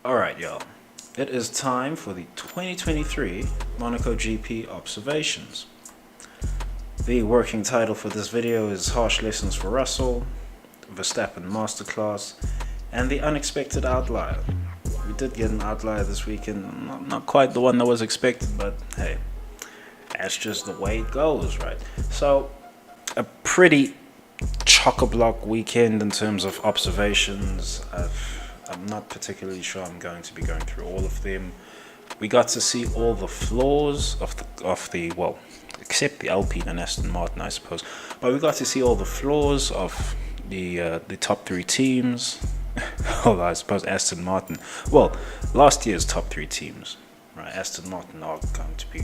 Alright, y'all. It is time for the 2023 Monaco GP observations. The working title for this video is Harsh Lessons for Russell, Verstappen Masterclass, and the unexpected outlier. We did get an outlier this weekend, not quite the one that was expected, but hey, that's just the way it goes, right? So, a pretty chock-a-block weekend in terms of observations. I'm not particularly sure I'm going to be going through all of them. We got to see all the flaws of the well, except the Alpine and Aston Martin, I suppose. But we got to see all the flaws of the top three teams. Well, I suppose Aston Martin. Well, last year's top three teams, right? Aston Martin are going to be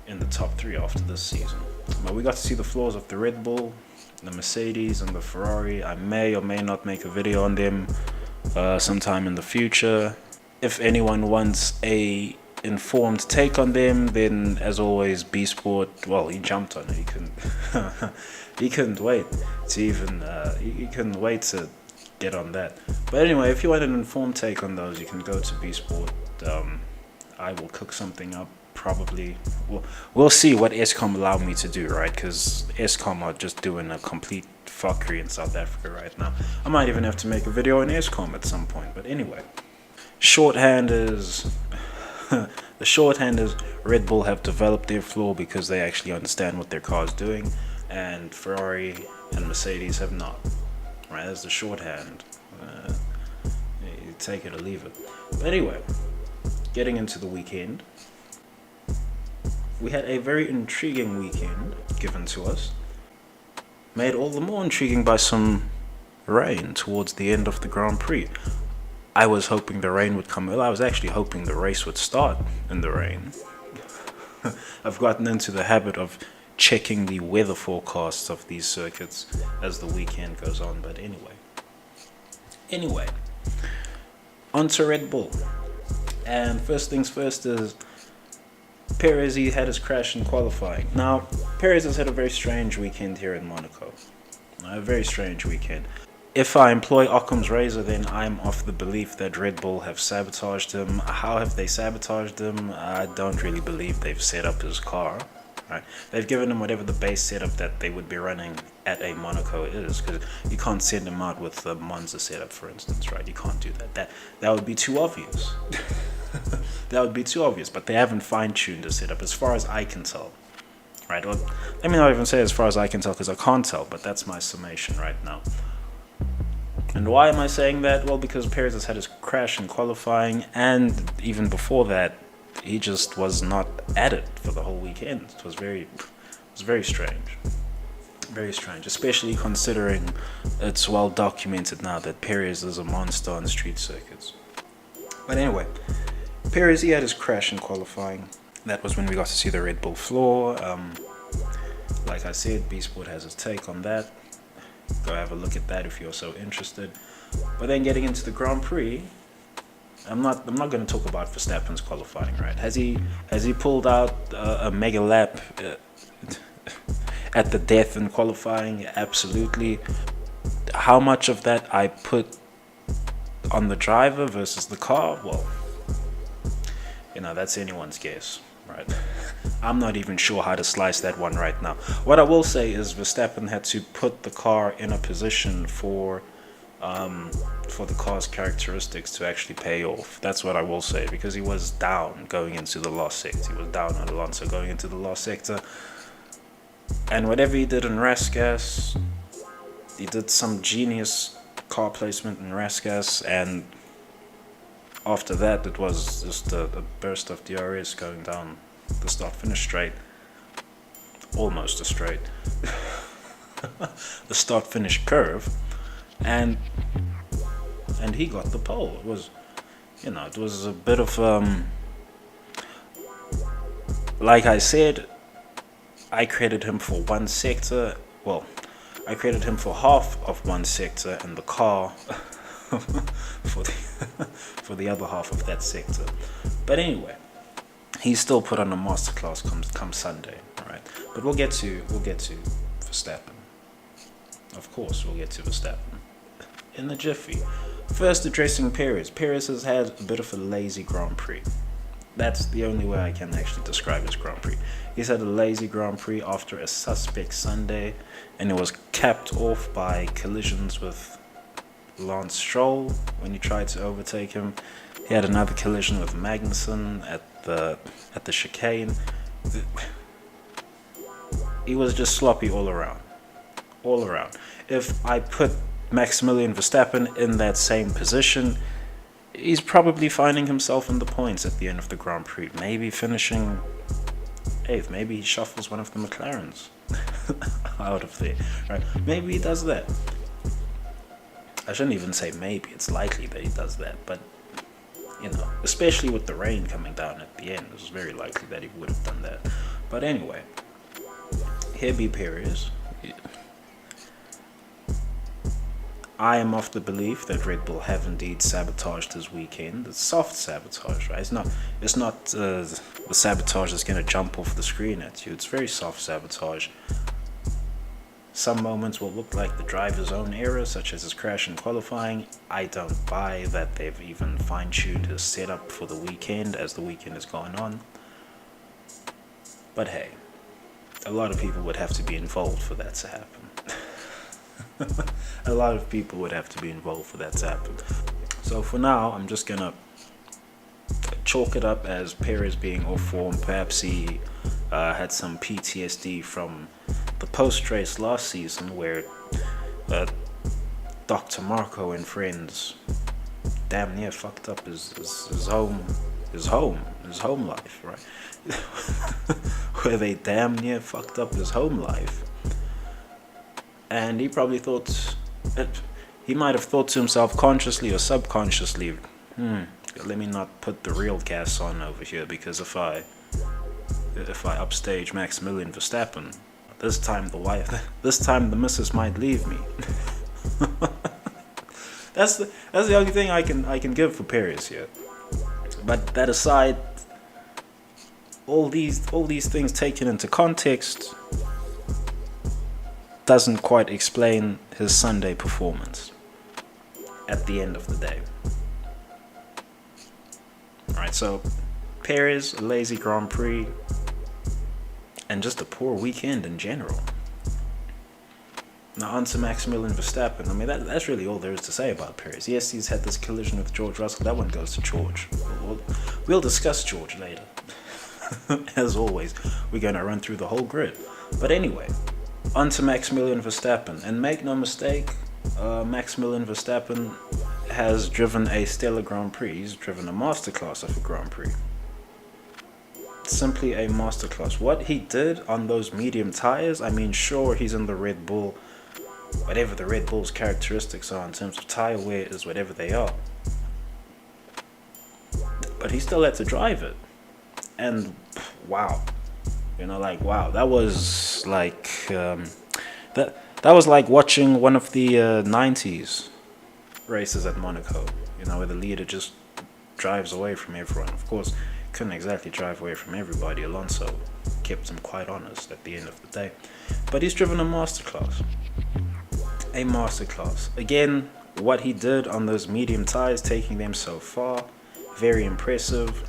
in the top three after this season. But we got to see the flaws of the Red Bull, the Mercedes, and the Ferrari. I may or may not make a video on them sometime in the future. If anyone wants a informed take on them, then as always, BSport, well, he jumped on it. He couldn't he couldn't wait to even he couldn't wait to get on that. But anyway, if you want an informed take on those, you can go to BSport. I will cook something up probably. We'll see what Eskom allow me to do, right? Because Eskom are just doing a complete fuckery in South Africa right now. I might even have to make a video on Eskom at some point. But anyway, shorthanders. The shorthanders, Red Bull have developed their flaw because they actually understand what their car is doing, and Ferrari and Mercedes have not. Right, that's the shorthand. You take it or leave it. But anyway, getting into the weekend, we had a very intriguing weekend given to us, made all the more intriguing by some rain towards the end of the Grand Prix. I was hoping the rain would come early. I was actually hoping the race would start in the rain. I've gotten into the habit of checking the weather forecasts of these circuits as the weekend goes on, but anyway, on to Red Bull. And first things first is Perez. He had his crash in qualifying. Now, Perez has had a very strange weekend here in Monaco. A very strange weekend. If I employ Occam's razor, then I'm of the belief that Red Bull have sabotaged him. How have they sabotaged him? I don't really believe they've set up his car. Right? They've given him whatever the base setup that they would be running at a Monaco is, because you can't send him out with the Monza setup, for instance, right? You can't do that. That would be too obvious. That would be too obvious. But they haven't fine-tuned the setup, as far as I can tell. Right? Or let me not even say as far as I can tell, because I can't tell. But that's my summation right now. And why am I saying that? Well, because Perez has had his crash in qualifying, and even before that, he just was not at it for the whole weekend. It was very strange. Very strange, especially considering it's well documented now that Perez is a monster on street circuits. But anyway, Perez, he had his crash in qualifying. That was when we got to see the Red Bull flaw. Like I said, BSport has his take on that. Go have a look at that if you're so interested. But then getting into the Grand Prix, I'm not going to talk about Verstappen's qualifying, right? Has he pulled out a mega lap at the death in qualifying? Absolutely. How much of that I put on the driver versus the car? Well, that's anyone's guess, right? I'm not even sure how to slice that one right now. What I will say is Verstappen had to put the car in a position for the car's characteristics to actually pay off. That's what I will say, because he was down going into the last sector. He was down on Alonso going into the last sector. And whatever he did in Rasgas, he did some genius car placement in Rasgas, and after that it was just a burst of DRS going down the start-finish straight. Almost a straight. The start-finish curve. And he got the pole. It was, it was a bit of, like I said, I credit him for one sector. Well, I credit him for half of one sector, and the car for the other half of that sector. But anyway, he's still put on a masterclass come Sunday, all right? But we'll get to Verstappen. Of course, we'll get to Verstappen. in a jiffy. First, addressing Perez. Perez has had a bit of a lazy Grand Prix. That's the only way I can actually describe his Grand Prix. He's had a lazy Grand Prix after a suspect Sunday, and it was capped off by collisions with Lance Stroll when he tried to overtake him. He had another collision with Magnussen at the chicane. He was just sloppy all around. If I put Maximilian Verstappen in that same position, he's probably finding himself in the points at the end of the Grand Prix. Maybe finishing 8th. Maybe he shuffles one of the McLarens out of there. Right? Maybe he does that. I shouldn't even say maybe. It's likely that he does that. But, you know, especially with the rain coming down at the end, it was very likely that he would have done that. But anyway, here be Perez. I am of the belief that Red Bull have indeed sabotaged this weekend. It's soft sabotage, right? It's not the sabotage that's going to jump off the screen at you. It's very soft sabotage. Some moments will look like the driver's own error, such as his crash in qualifying. I don't buy that they've even fine-tuned his setup for the weekend as the weekend is going on. But hey, a lot of people would have to be involved for that to happen. A lot of people would have to be involved for that to happen. So for now, I'm just gonna chalk it up as Perez being off form. Perhaps he had some PTSD from the post-race last season, where Dr. Marco and friends damn near fucked up his home life, right? Where they damn near fucked up his home life. And he probably thought, he might have thought to himself consciously or subconsciously, let me not put the real gas on over here, because if I upstage Maximilian Verstappen, this time the missus might leave me. That's the only thing I can give for Perez here. But that aside, all these things taken into context doesn't quite explain his Sunday performance at the end of the day. Alright, so Perez, a lazy Grand Prix, and just a poor weekend in general. Now on to Maximilian Verstappen. I mean, that's really all there is to say about Perez. Yes, he's had this collision with George Russell. That one goes to George. We'll discuss George later. As always, we're going to run through the whole grid. But anyway, on to Maximilian Verstappen. And make no mistake, Maximilian Verstappen has driven a stellar Grand Prix. He's driven a masterclass of a Grand Prix. Simply a masterclass. What he did on those medium tires, I mean, sure, he's in the Red Bull. Whatever the Red Bull's characteristics are in terms of tire wear is whatever they are. But he still had to drive it. And wow. Wow, that was like that was like watching one of the 90s races at Monaco, where the leader just drives away from everyone. Of course, couldn't exactly drive away from everybody. Alonso kept him quite honest at the end of the day. But he's driven a masterclass. A masterclass. Again, what he did on those medium tires, taking them so far, very impressive.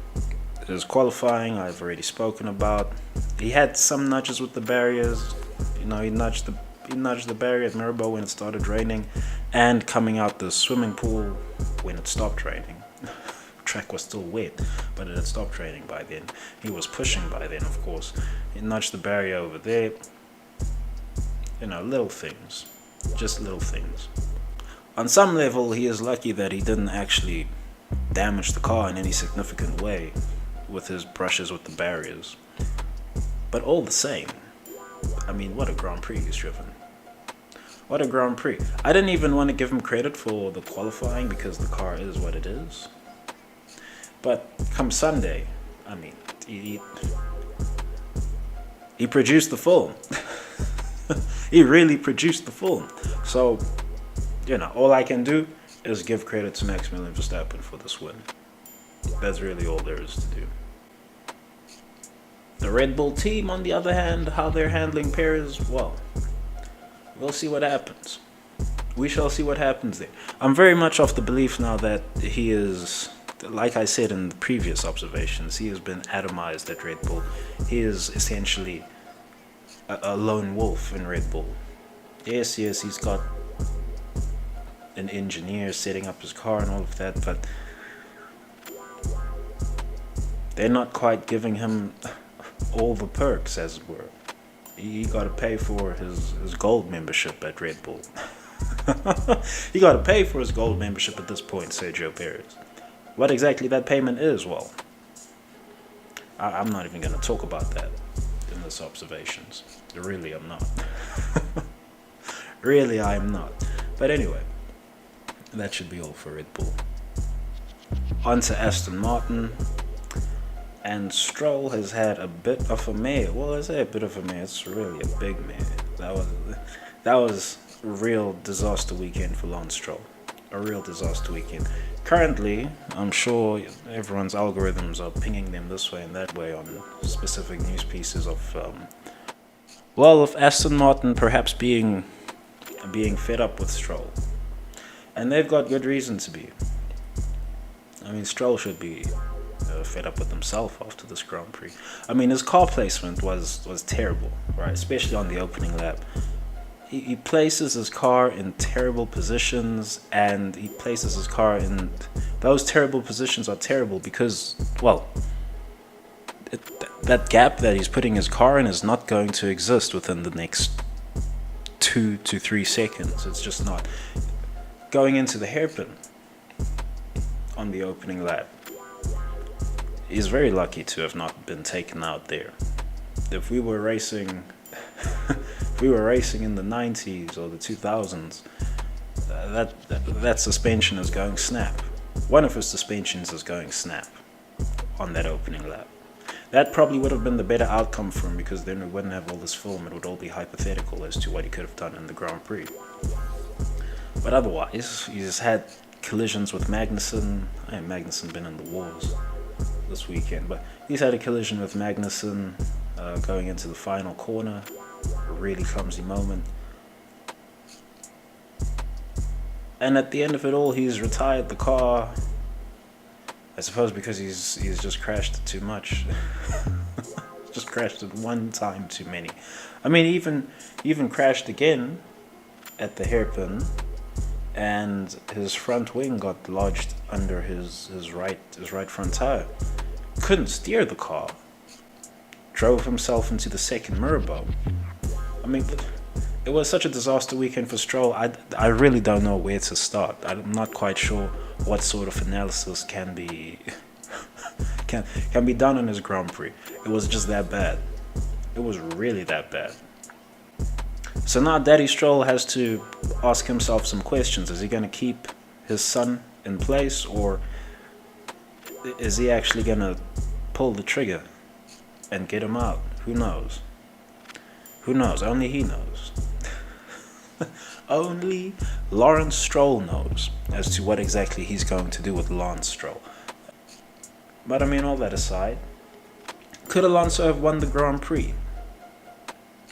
His qualifying, I've already spoken about. He had some nudges with the barriers. He nudged the barrier at Mirabeau when it started raining, and coming out the swimming pool when it stopped raining. Track was still wet, but it had stopped raining by then. He was pushing by then, of course. He nudged the barrier over there. Little things. Just little things. On some level, he is lucky that he didn't actually damage the car in any significant way with his brushes with the barriers. But all the same, I mean, what a Grand Prix he's driven. What a Grand Prix. I didn't even want to give him credit for the qualifying because the car is what it is. But come Sunday, I mean, he produced the film. He really produced the film. So, all I can do is give credit to Maximilian Verstappen for this win. That's really all there is to do. The Red Bull team, on the other hand, how they're handling Perez, well, we'll see what happens. We shall see what happens there. I'm very much of the belief now that he is, like I said in the previous observations, he has been atomized at Red Bull. He is essentially a lone wolf in Red Bull. Yes, he's got an engineer setting up his car and all of that, but they're not quite giving him all the perks, as it were. He got to pay for his gold membership at Red Bull. He got to pay for his gold membership at this point, Sergio Perez. What exactly that payment is, well, I'm not even going to talk about that in this observations. Really, I'm not. Really, I'm not. But anyway, that should be all for Red Bull. On to Aston Martin. And Stroll has had a bit of a mare. Well, I say a bit of a mare. It's really a big mare. That was a real disaster weekend for Lance Stroll. A real disaster weekend. Currently, I'm sure everyone's algorithms are pinging them this way and that way on specific news pieces of, of Aston Martin perhaps being fed up with Stroll. And they've got good reason to be. I mean, Stroll should be fed up with himself after this Grand Prix. I mean, his car placement was terrible, right? Especially on the opening lap. He places his car in terrible positions, and he places his car in... Those terrible positions are terrible because, well, that gap that he's putting his car in is not going to exist within the next 2 to 3 seconds. It's just not. Going into the hairpin on the opening lap, he's very lucky to have not been taken out there. If we were racing... If we were racing in the 90s or the 2000s, that suspension is going snap. One of his suspensions is going snap on that opening lap. That probably would have been the better outcome for him, because then we wouldn't have all this film. It would all be hypothetical as to what he could have done in the Grand Prix. But otherwise, he's had collisions with Magnussen. Magnussen been in the wars this weekend, but he's had a collision with Magnussen going into the final corner. A really clumsy moment. And at the end of it all, he's retired the car. I suppose because he's just crashed it too much. Just crashed it one time too many. I mean, even crashed again at the hairpin, and his front wing got lodged under his right front tire. Couldn't steer the car. Drove himself into the second mirror bow. I mean, it was such a disaster weekend for Stroll. I really don't know where to start. I'm not quite sure what sort of analysis can be done on his Grand Prix. It was just that bad. It was really that bad. So now Daddy Stroll has to ask himself some questions. Is he going to keep his son in place, or is he actually going to pull the trigger and get him out? Who knows? Who knows? Only he knows. Only Lawrence Stroll knows as to what exactly he's going to do with Lance Stroll. But I mean, all that aside, could Alonso have won the Grand Prix?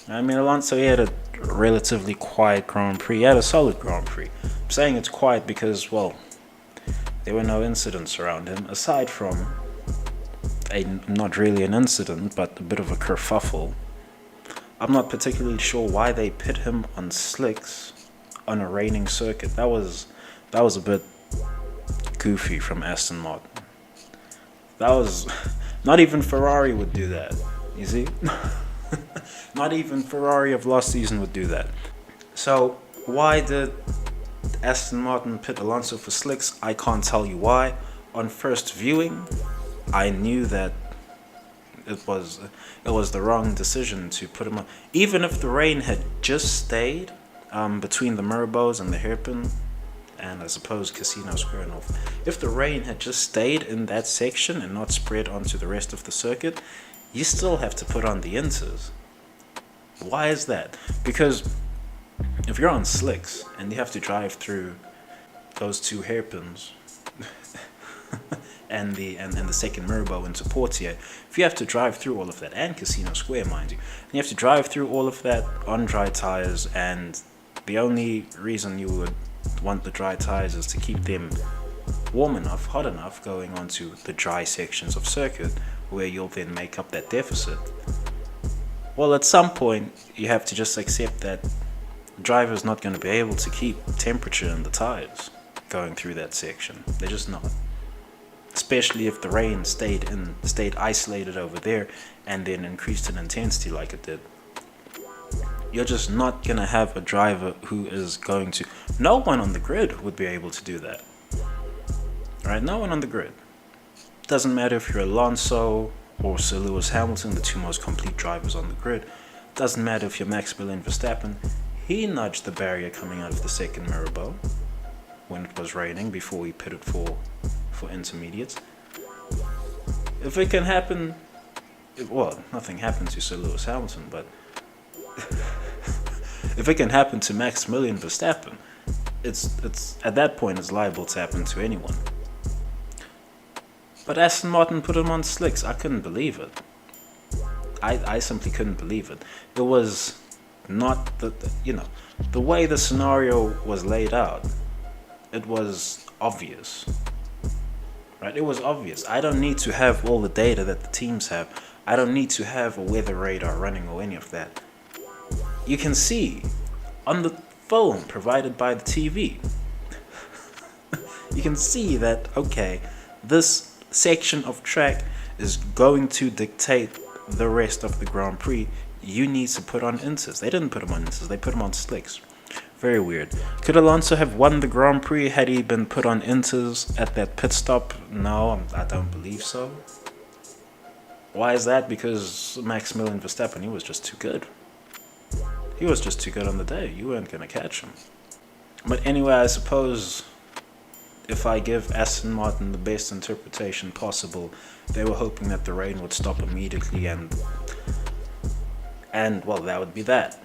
I mean, Alonso, he had a relatively quiet Grand Prix. He had a solid Grand Prix. I'm saying it's quiet because, well, there were no incidents around him, aside from not really an incident, but a bit of a kerfuffle. I'm not particularly sure why they pit him on slicks on a raining circuit. That was a bit goofy from Aston Martin. That was... Not even Ferrari would do that, you see? Not even Ferrari of last season would do that. So, why did Aston Martin pit Alonso for slicks? I can't tell you why. On first viewing, I knew that it was the wrong decision to put him on. Even if the rain had just stayed between the Mirabos and the hairpin, and I suppose Casino Square and off, if the rain had just stayed in that section and not spread onto the rest of the circuit, you still have to put on the inters. Why is that? Because if you're on slicks and you have to drive through those two hairpins and the second Mirabo into Portier, if you have to drive through all of that, and Casino Square, mind you, and you have to drive through all of that on dry tires and The only reason you would want the dry tires is to keep them warm enough, hot enough, going onto the dry sections of circuit where you'll then make up that deficit. Well, at some point you have to just accept that the driver's not going to be able to keep temperature in the tires going through that section. They're just not. Especially if the rain stayed isolated over there and then increased in intensity like it did. You're just not going to have a driver who is going to... No one on the grid would be able to do that. Right? No one on the grid. Doesn't matter if you're Alonso or Sir Lewis Hamilton, the two most complete drivers on the grid. Doesn't matter if you're Max Verstappen. He nudged the barrier coming out of the second mirror bow when it was raining before he pitted for intermediates. If it can happen, well, nothing happened to Sir Lewis Hamilton, but if it can happen to Maximilian Verstappen, it's at that point it's liable to happen to anyone. But Aston Martin put him on slicks. I couldn't believe it. I simply couldn't believe it. It was not the way the scenario was laid out. It was obvious. Right? It was obvious. I don't need to have all the data that the teams have. I don't need to have a weather radar running or any of that. You can see on the phone provided by the TV. You can see that, okay, this section of track is going to dictate the rest of the Grand Prix. You need to put on inters. They didn't put them on inters. They put them on slicks. Very weird. Could Alonso have won the Grand Prix had he been put on inters at that pit stop? No, I don't believe so. Why is that? Because Maximilian Verstappen, he was just too good. He was just too good on the day. You weren't going to catch him. But anyway, I suppose if I give Aston Martin the best interpretation possible, they were hoping that the rain would stop immediately and well, that would be that.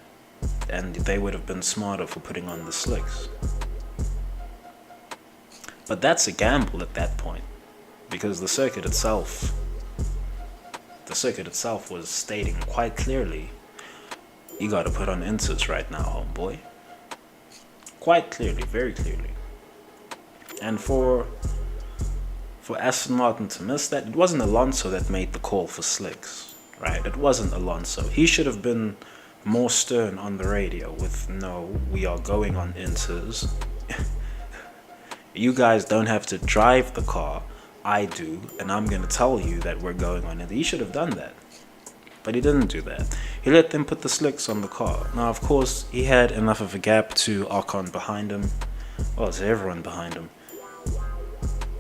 And they would have been smarter for putting on the slicks. But that's a gamble at that point, because the circuit itself was stating quite clearly, you got to put on inters right now, homeboy. Quite clearly, very clearly. And for Aston Martin to miss that, it wasn't Alonso that made the call for slicks, right? It wasn't Alonso. He should have been more stern on the radio with, no, we are going on inters. You guys don't have to drive the car. I do, and I'm going to tell you that we're going on it. He should have done that. But he didn't do that. He let them put the slicks on the car. Now, of course, he had enough of a gap to Ocon behind him, well, to everyone behind him,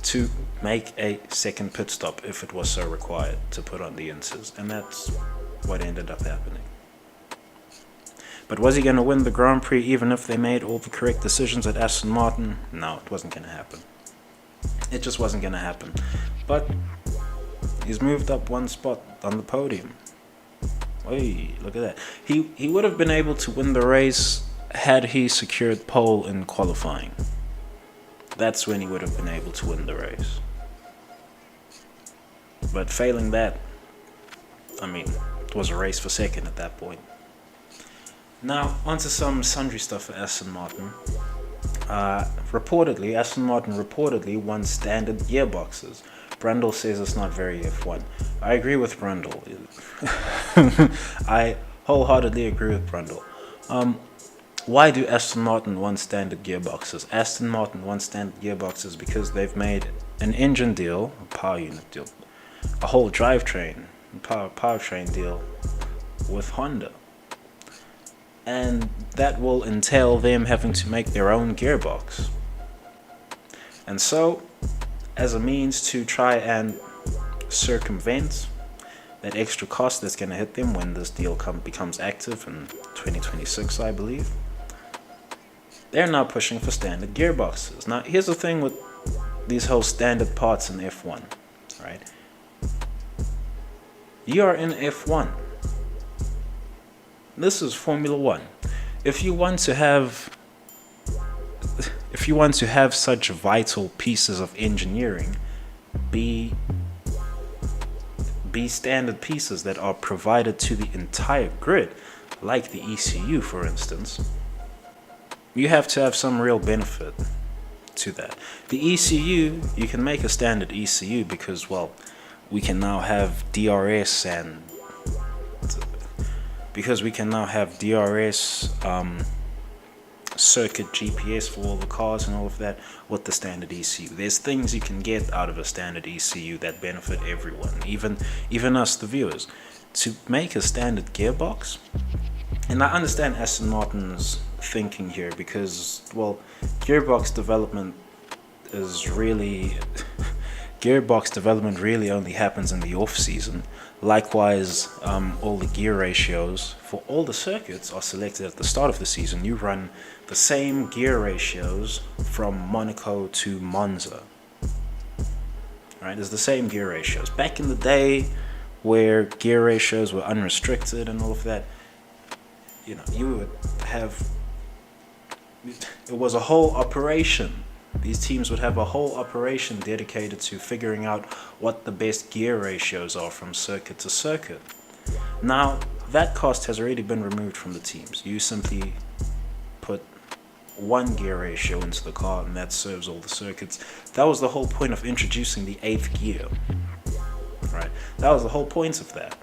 to make a second pit stop if it was so required to put on the inters. And that's what ended up happening. But was he going to win the Grand Prix even if they made all the correct decisions at Aston Martin? No, it wasn't going to happen. It just wasn't going to happen. But he's moved up one spot on the podium. Hey, look at that. He would have been able to win the race had he secured pole in qualifying. That's when he would have been able to win the race. But failing that, I mean, it was a race for second at that point. Now, onto some sundry stuff for Aston Martin. Aston Martin reportedly won standard gearboxes. Brundle says it's not very F1. I agree with Brundle. I wholeheartedly agree with Brundle. Why do Aston Martin want standard gearboxes? Aston Martin wants standard gearboxes because they've made an engine deal, a power unit deal, a whole drivetrain, powertrain deal with Honda. And that will entail them having to make their own gearbox. And so, as a means to try and circumvent that extra cost that's going to hit them when this deal becomes active in 2026, I believe, they're now pushing for standard gearboxes. Now, here's the thing with these whole standard parts in F1, right? You are in F1. This is Formula One. If you want to have such vital pieces of engineering be standard pieces that are provided to the entire grid, like the ECU, for instance, you have to have some real benefit to that. The ECU, you can make a standard ECU because, well, we can now have DRS and circuit GPS for all the cars and all of that with the standard ECU. There's things you can get out of a standard ECU that benefit everyone, even us, the viewers. To make a standard gearbox, and I understand Aston Martin's thinking here because, well, gearbox development really only happens in the off season. Likewise, all the gear ratios for all the circuits are selected at the start of the season. You run the same gear ratios from Monaco to Monza. Right? It's the same gear ratios. Back in the day, where gear ratios were unrestricted and all of that, you would have, it was a whole operation. These teams would have a whole operation dedicated to figuring out what the best gear ratios are from circuit to circuit. Now, that cost has already been removed from the teams. You simply put one gear ratio into the car and that serves all the circuits. That was the whole point of introducing the 8th gear. Right? That was the whole point of that.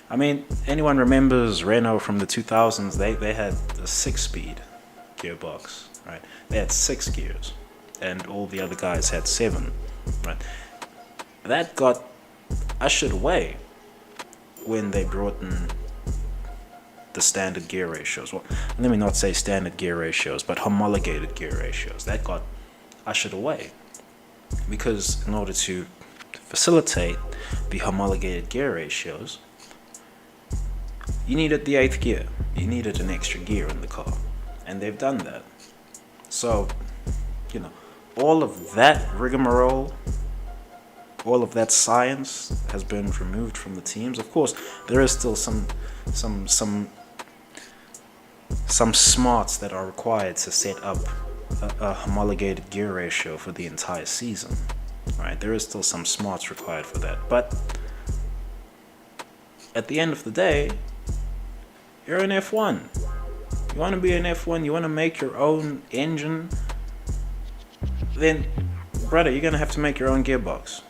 I mean, anyone remembers Renault from the 2000s? They had a 6-speed gearbox, right? They had 6 gears, and all the other guys had 7, right? That got ushered away when they brought in the standard gear ratios. Well, let me not say standard gear ratios, but homologated gear ratios. That got ushered away because in order to facilitate the homologated gear ratios, you needed the 8th gear. You needed an extra gear in the car, and they've done that. So, all of that rigmarole, all of that science has been removed from the teams. Of course, there is still some smarts that are required to set up a homologated gear ratio for the entire season. Right? There is still some smarts required for that, but at the end of the day, you're an F1. You want to be an F1, you want to make your own engine, then, brother, you're going to have to make your own gearbox.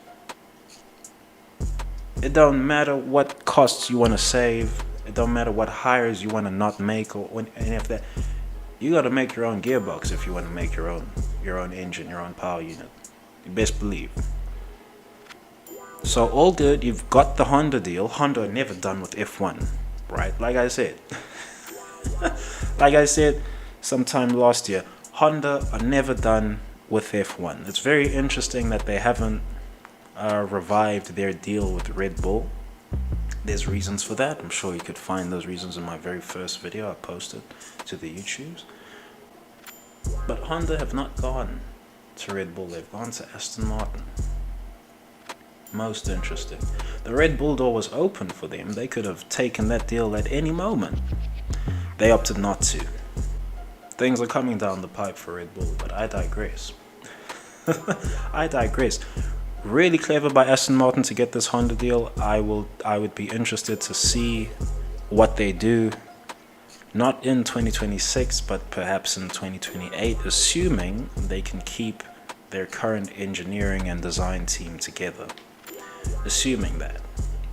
It don't matter what costs you want to save, it don't matter what hires you want to not make or any of that. You got to make your own gearbox if you want to make your own engine, your own power unit. You best believe. So all good, you've got the Honda deal. Honda are never done with F1, right? Like I said sometime last year, Honda are never done with F1. It's very interesting that they haven't revived their deal with Red Bull. There's reasons for that. I'm sure you could find those reasons in my very first video I posted to the YouTubes. But Honda have not gone to Red Bull, they've gone to Aston Martin. Most interesting. The Red Bull door was open for them. They could have taken that deal at any moment. They opted not to. Things are coming down the pipe for Red Bull, but I digress. I digress. Really clever by Aston Martin to get this Honda deal. I would be interested to see what they do, not in 2026, but perhaps in 2028, assuming they can keep their current engineering and design team together. Assuming that.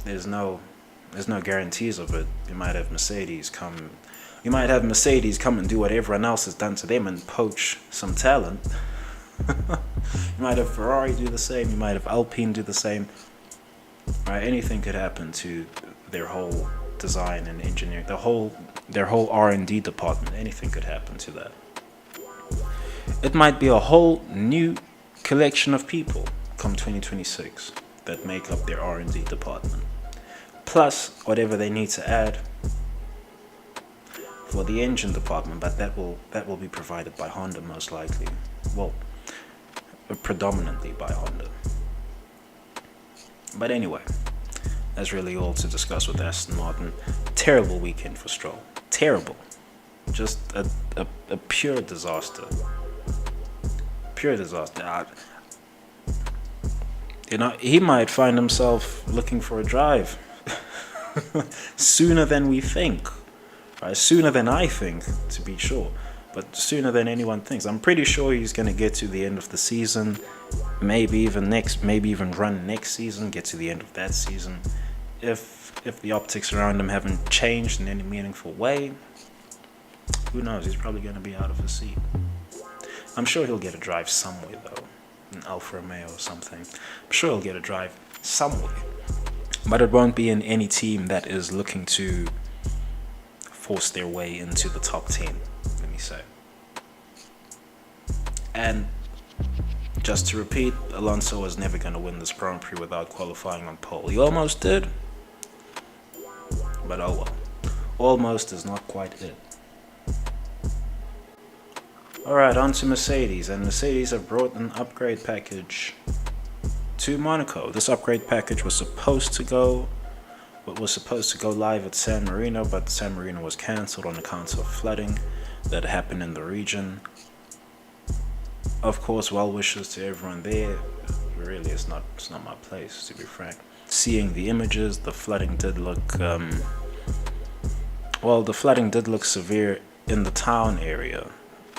There's no guarantees of it. You might have Mercedes come and do what everyone else has done to them and poach some talent. You might have Ferrari do the same, you might have Alpine do the same. Right? Anything could happen to their whole design and engineering, their whole R&D department. Anything could happen to that. It might be a whole new collection of people come 2026 that make up their R&D department, plus whatever they need to add for the engine department, but that will be provided by Honda most likely. Well, predominantly by Honda. But anyway, that's really all to discuss with Aston Martin. Terrible weekend for Stroll. Terrible. Just a pure disaster. Pure disaster. He might find himself looking for a drive sooner than we think. Right? Sooner than I think, to be sure. but sooner than anyone thinks. I'm pretty sure he's going to get to the end of the season, maybe even run next season, get to the end of that season. If the optics around him haven't changed in any meaningful way, who knows? He's probably going to be out of his seat. I'm sure he'll get a drive somewhere though, an Alfa Romeo or something. I'm sure he'll get a drive somewhere, but it won't be in any team that is looking to force their way into the top 10, let me say. And just to repeat, Alonso was never going to win this Grand Prix without qualifying on pole. He almost did, but oh well. Almost is not quite it. Alright, on to Mercedes, and Mercedes have brought an upgrade package to Monaco. This upgrade package was supposed to go live at San Marino, but San Marino was cancelled on account of flooding that happened in the region. Of course, well wishes to everyone there. Really, it's not my place, to be frank. Seeing the images, the flooding did look severe in the town area.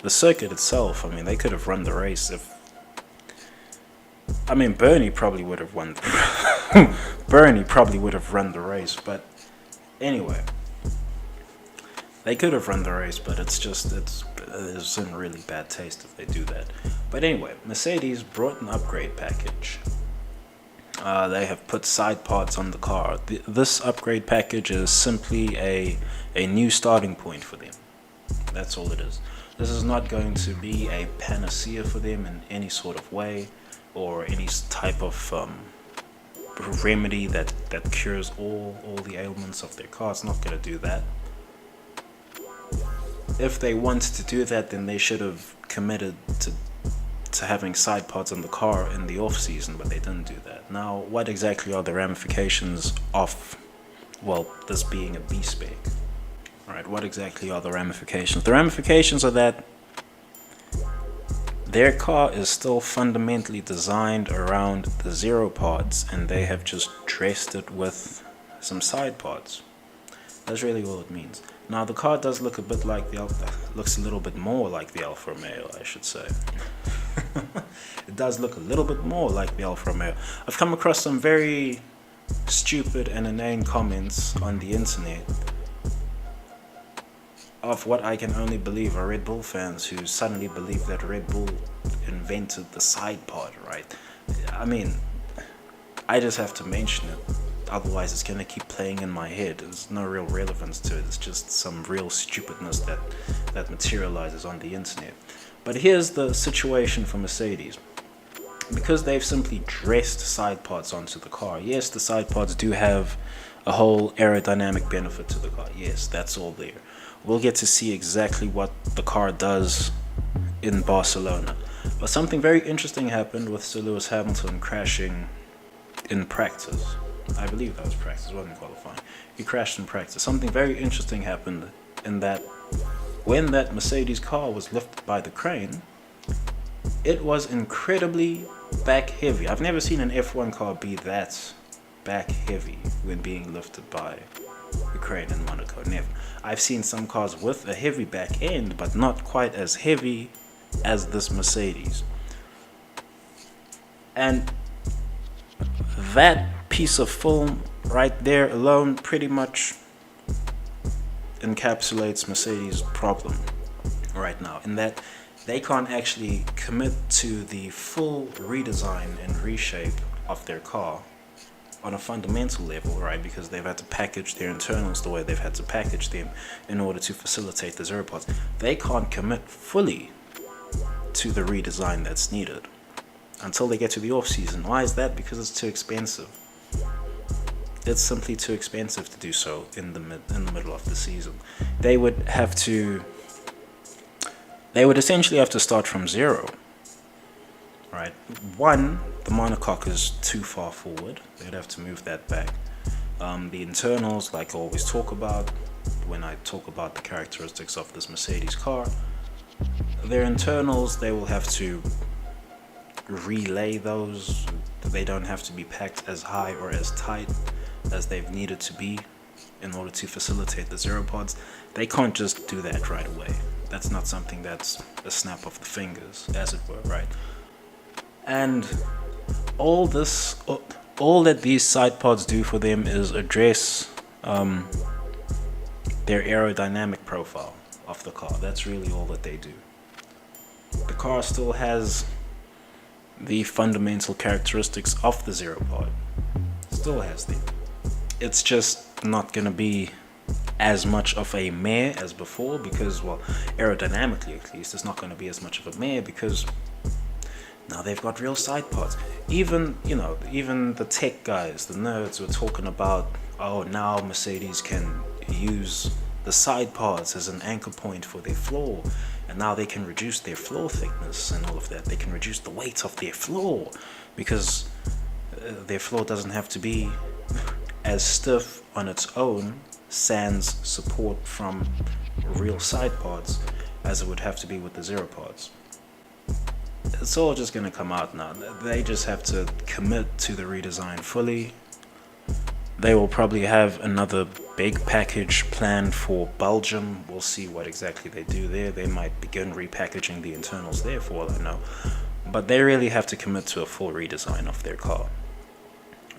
The circuit itself, I mean, they could have run the race if... I mean, Bernie probably would have won. Bernie probably would have run the race, but anyway. They could have run the race, but it's in really bad taste if they do that. But anyway, Mercedes brought an upgrade package. They have put sidepods on the car. This upgrade package is simply a new starting point for them. That's all it is. This is not going to be a panacea for them in any sort of way, or any type of remedy that cures all the ailments of their car. It's not going to do that. If they wanted to do that, then they should have committed to having sidepods on the car in the off season, but they didn't do that. Now, what exactly are the ramifications of, well, this being a B spec? Alright, what exactly are the ramifications? The ramifications are that their car is still fundamentally designed around the zero pods, and they have just dressed it with some side pods. That's really all it means. Now, the car does look a bit like looks a little bit more like the Alfa Romeo, I should say. It does look a little bit more like the Alfa Romeo. I've come across some very stupid and inane comments on the internet of what I can only believe are Red Bull fans who suddenly believe that Red Bull invented the side pod, right? I mean, I just have to mention it, otherwise it's going to keep playing in my head. There's no real relevance to it. It's just some real stupidness that materializes on the internet. But here's the situation for Mercedes. Because they've simply dressed side pods onto the car, yes, the side pods do have a whole aerodynamic benefit to the car. Yes, that's all there. We'll get to see exactly what the car does in Barcelona. But something very interesting happened with Sir Lewis Hamilton crashing in practice. I believe that was practice, wasn't qualifying. He crashed in practice. Something very interesting happened in that when that Mercedes car was lifted by the crane, it was incredibly back heavy. I've never seen an F1 car be that back heavy when being lifted by the crane in Monaco. Never. I've seen some cars with a heavy back end, but not quite as heavy as this Mercedes. And that piece of film right there alone pretty much encapsulates Mercedes' problem right now, in that they can't actually commit to the full redesign and reshape of their car on a fundamental level, right? Because they've had to package their internals the way they've had to package them in order to facilitate the zero pods. They can't commit fully to the redesign that's needed until they get to the off season. Why is that? Because it's too expensive. It's simply too expensive to do so in the middle of the season. They would essentially have to start from zero, right? One, the monocoque is too far forward. They'd have to move that back. The internals, like I always talk about when I talk about the characteristics of this Mercedes car, their internals, they will have to relay those. They don't have to be packed as high or as tight as they've needed to be in order to facilitate the zero pods. They can't just do that right away. That's not something that's a snap of the fingers, as it were, right? And all that these side pods do for them is address their aerodynamic profile of the car. That's really all that they do. The car still has the fundamental characteristics of the zero pod. Still has them. It's just not going to be as much of a mare as before because, well, aerodynamically at least, it's not going to be as much of a mare because now they've got real side pods. Even the tech guys, the nerds, were talking about, oh, now Mercedes can use the side pods as an anchor point for their floor, and now they can reduce their floor thickness and all of that. They can reduce the weight of their floor because their floor doesn't have to be as stiff on its own, sans support from real side pods, as it would have to be with the zero pods. It's all just going to come out now. They just have to commit to the redesign fully. They will probably have another big package planned for Belgium. We'll see what exactly they do there. They might begin repackaging the internals there for all I know. But they really have to commit to a full redesign of their car.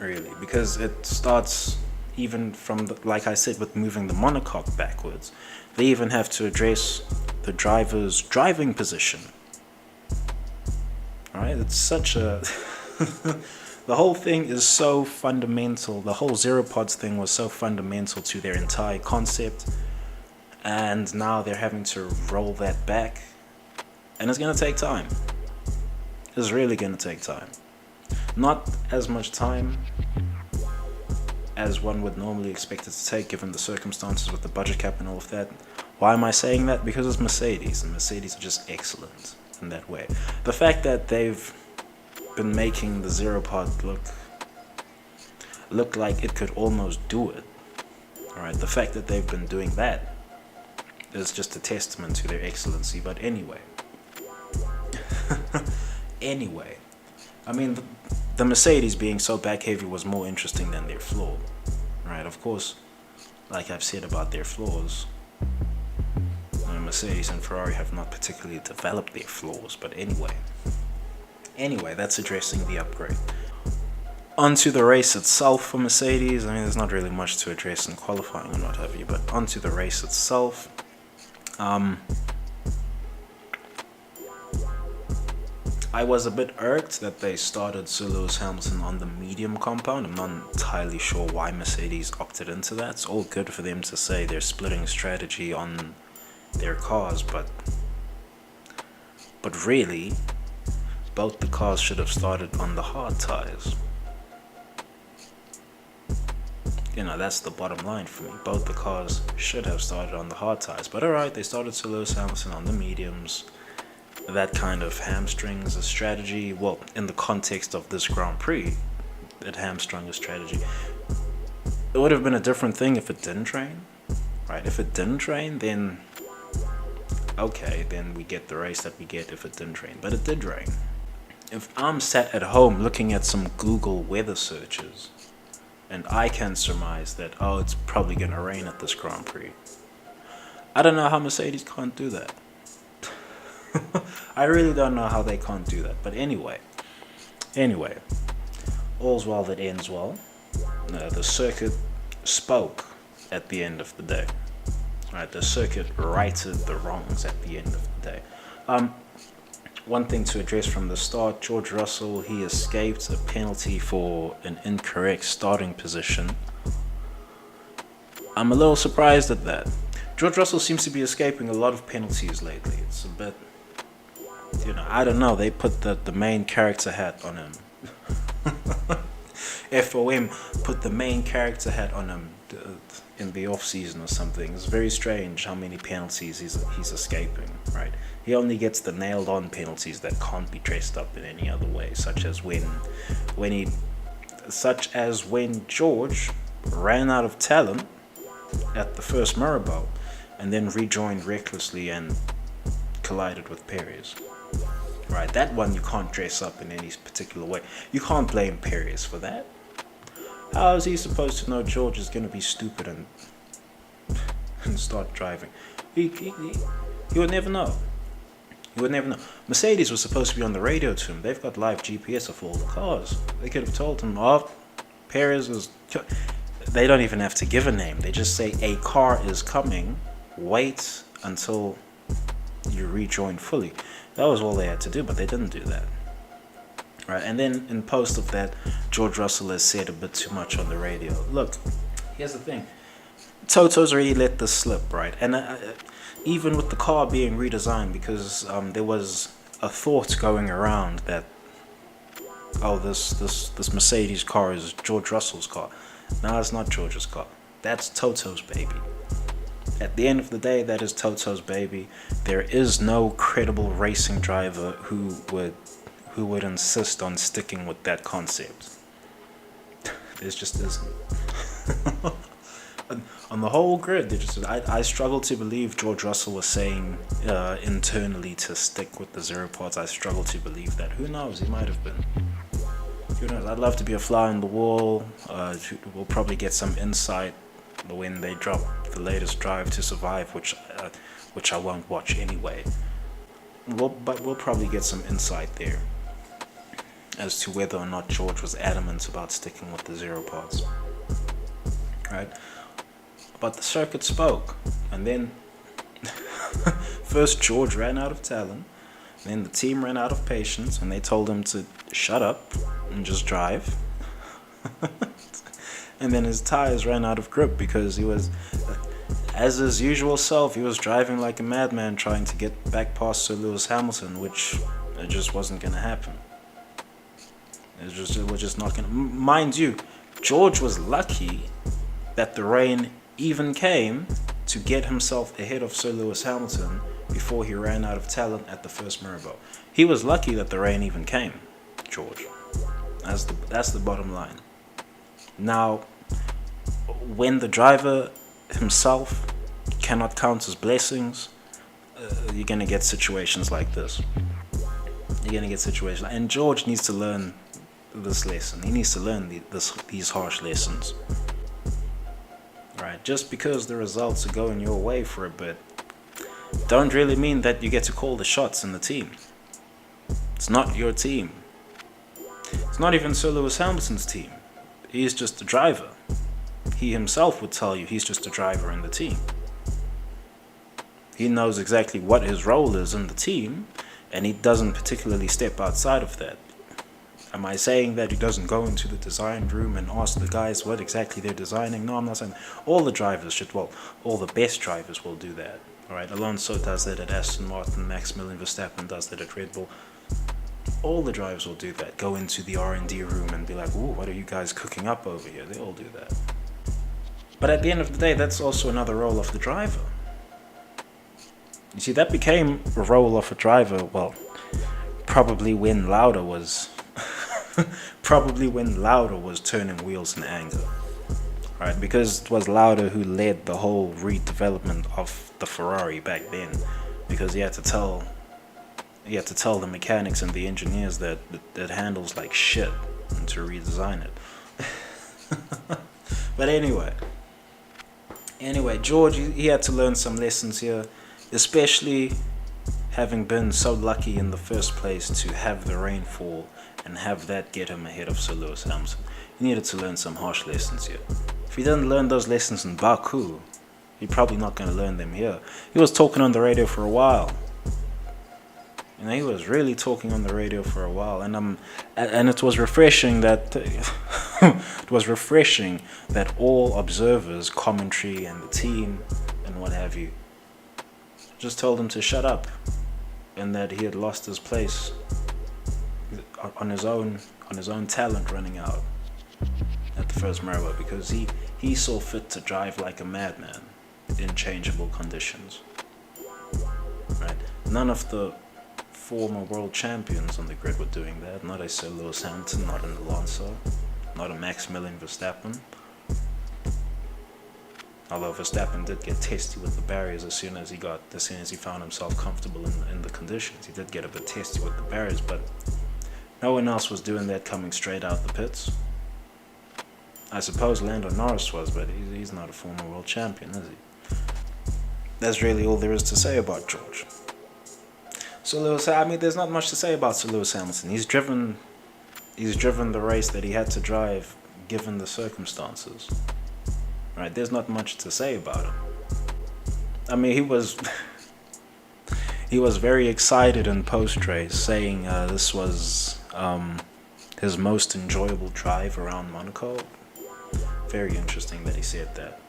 Really. Because it starts even from, like I said, with moving the monocoque backwards. They even have to address the driver's driving position. Alright, it's such a... The whole thing is so fundamental. The whole zero pods thing was so fundamental to their entire concept, and now they're having to roll that back, and it's going to take time. It's really going to take time. Not as much time as one would normally expect it to take given the circumstances with the budget cap and all of that. Why am I saying that? Because it's Mercedes, and Mercedes are just excellent in that way. The fact that they've been making the zero pod look like it could almost do it. Alright, the fact that they've been doing that is just a testament to their excellency. But anyway, I mean, the Mercedes being so back heavy was more interesting than their floor. Right, of course, like I've said about their floors, Mercedes and Ferrari have not particularly developed their floors. But anyway, that's addressing the upgrade. Onto the race itself for Mercedes. I mean, there's not really much to address in qualifying and what have you, but onto the race itself. I was a bit irked that they started Sir Lewis Hamilton on the medium compound. I'm not entirely sure why Mercedes opted into that. It's all good for them to say they're splitting strategy on their cars, but really, both the cars should have started on the hard tires. That's the bottom line for me. Both the cars should have started on the hard tires. But alright, they started Sir Lewis Hamilton on the mediums. That kind of hamstrings a strategy. Well, in the context of this Grand Prix, it hamstrung a strategy. It would have been a different thing if it didn't rain. Right? If it didn't rain, then okay, then we get the race that we get if it didn't rain. But it did rain. If I'm sat at home looking at some Google weather searches, and I can surmise that, oh, it's probably going to rain at this Grand Prix, I don't know how Mercedes can't do that. I really don't know how they can't do that. But anyway, all's well that ends well. The circuit spoke at the end of the day. Right, the circuit righted the wrongs at the end of the day. One thing to address from the start, George Russell, he escaped a penalty for an incorrect starting position. I'm a little surprised at that. George Russell seems to be escaping a lot of penalties lately. It's a bit, I don't know, they put the main character hat on him. FOM put the main character hat on him in the off season or something. It's very strange how many penalties he's escaping, right? He only gets the nailed on penalties that can't be dressed up in any other way, such as when George ran out of talent at the first Mirabel and then rejoined recklessly and collided with Perez. Right, that one you can't dress up in any particular way. You can't blame Perez for that. How is he supposed to know George is going to be stupid and start driving? He would never know. He would never know. Mercedes was supposed to be on the radio to him. They've got live GPS of all the cars. They could have told him, oh, Perez is... They don't even have to give a name. They just say, a car is coming. Wait until you rejoin fully. That was all they had to do, but they didn't do that. Right, and then in post of that, George Russell has said a bit too much on the radio. Look, here's the thing. Toto's already let this slip, right? And even with the car being redesigned, because there was a thought going around that, oh, this Mercedes car is George Russell's car. No, it's not George's car. That's Toto's baby. At the end of the day, that is Toto's baby. There is no credible racing driver who would insist on sticking with that concept. There's just isn't. On the whole grid, I struggle to believe George Russell was saying internally to stick with the zero pods. I struggle to believe that. Who knows? He might have been. Who knows? I'd love to be a fly on the wall. We'll probably get some insight when they drop the latest Drive to Survive, which I won't watch anyway. But we'll probably get some insight there as to whether or not George was adamant about sticking with the zero pods. Right? But the circuit spoke, and then first George ran out of talent, then the team ran out of patience, and they told him to shut up and just drive. And then his tires ran out of grip because he was, as his usual self, he was driving like a madman trying to get back past Sir Lewis Hamilton, which it just wasn't going to happen. It was just not going to. Mind you, George was lucky that the rain even came to get himself ahead of Sir Lewis Hamilton before he ran out of talent at the first Mirabo. He was lucky that the rain even came, George. That's the bottom line. Now, when the driver himself cannot count his blessings, you're going to get situations like this. You're going to get situations, and George needs to learn this lesson. He needs to learn these harsh lessons. Right? Just because the results are going your way for a bit, don't really mean that you get to call the shots in the team. It's not your team. It's not even Sir Lewis Hamilton's team. He's just a driver. He himself would tell you he's just a driver in the team. He knows exactly what his role is in the team, and he doesn't particularly step outside of that. Am I saying that he doesn't go into the design room and ask the guys what exactly they're designing? No, I'm not saying all the drivers should. Well, all the best drivers will do that. All right, Alonso does that at Aston Martin. Mclaren, Verstappen does that at Red Bull. All the drivers will do that. Go into the R&D room and be like, "Ooh, what are you guys cooking up over here?" They all do that. But at the end of the day, that's also another role of the driver. You see, that became a role of a driver. Well, probably when Lauda was turning wheels in anger, right? Because it was Lauda who led the whole redevelopment of the Ferrari back then, because he had to tell the mechanics and the engineers that it handles like shit and to redesign it. But anyway, George, he had to learn some lessons here, especially having been so lucky in the first place to have the rainfall and have that get him ahead of Sir Lewis Hamilton. He needed to learn some harsh lessons here. If he didn't learn those lessons in Baku, he's probably not going to learn them here. He was talking on the radio for a while. You know, he was really talking on the radio for a while, and it was refreshing that all observers, commentary, and the team, and what have you, just told him to shut up, and that he had lost his place on his own talent running out at the first Mirabo, because he saw fit to drive like a madman in changeable conditions. Right? None of the former world champions on the grid were doing that. Not a Sir Lewis Hamilton, not an Alonso, not a Mclaren Verstappen. Although Verstappen did get testy with the barriers as soon as he found himself comfortable in the conditions. He did get a bit testy with the barriers, but no one else was doing that coming straight out the pits. I suppose Lando Norris was, but he's not a former world champion, is he? That's really all there is to say about George. So Lewis, I mean, there's not much to say about Sir Lewis Hamilton. He's driven the race that he had to drive given the circumstances. Right? There's not much to say about him. I mean, he was very excited in post-race, saying this was his most enjoyable drive around Monaco. Very interesting that he said that.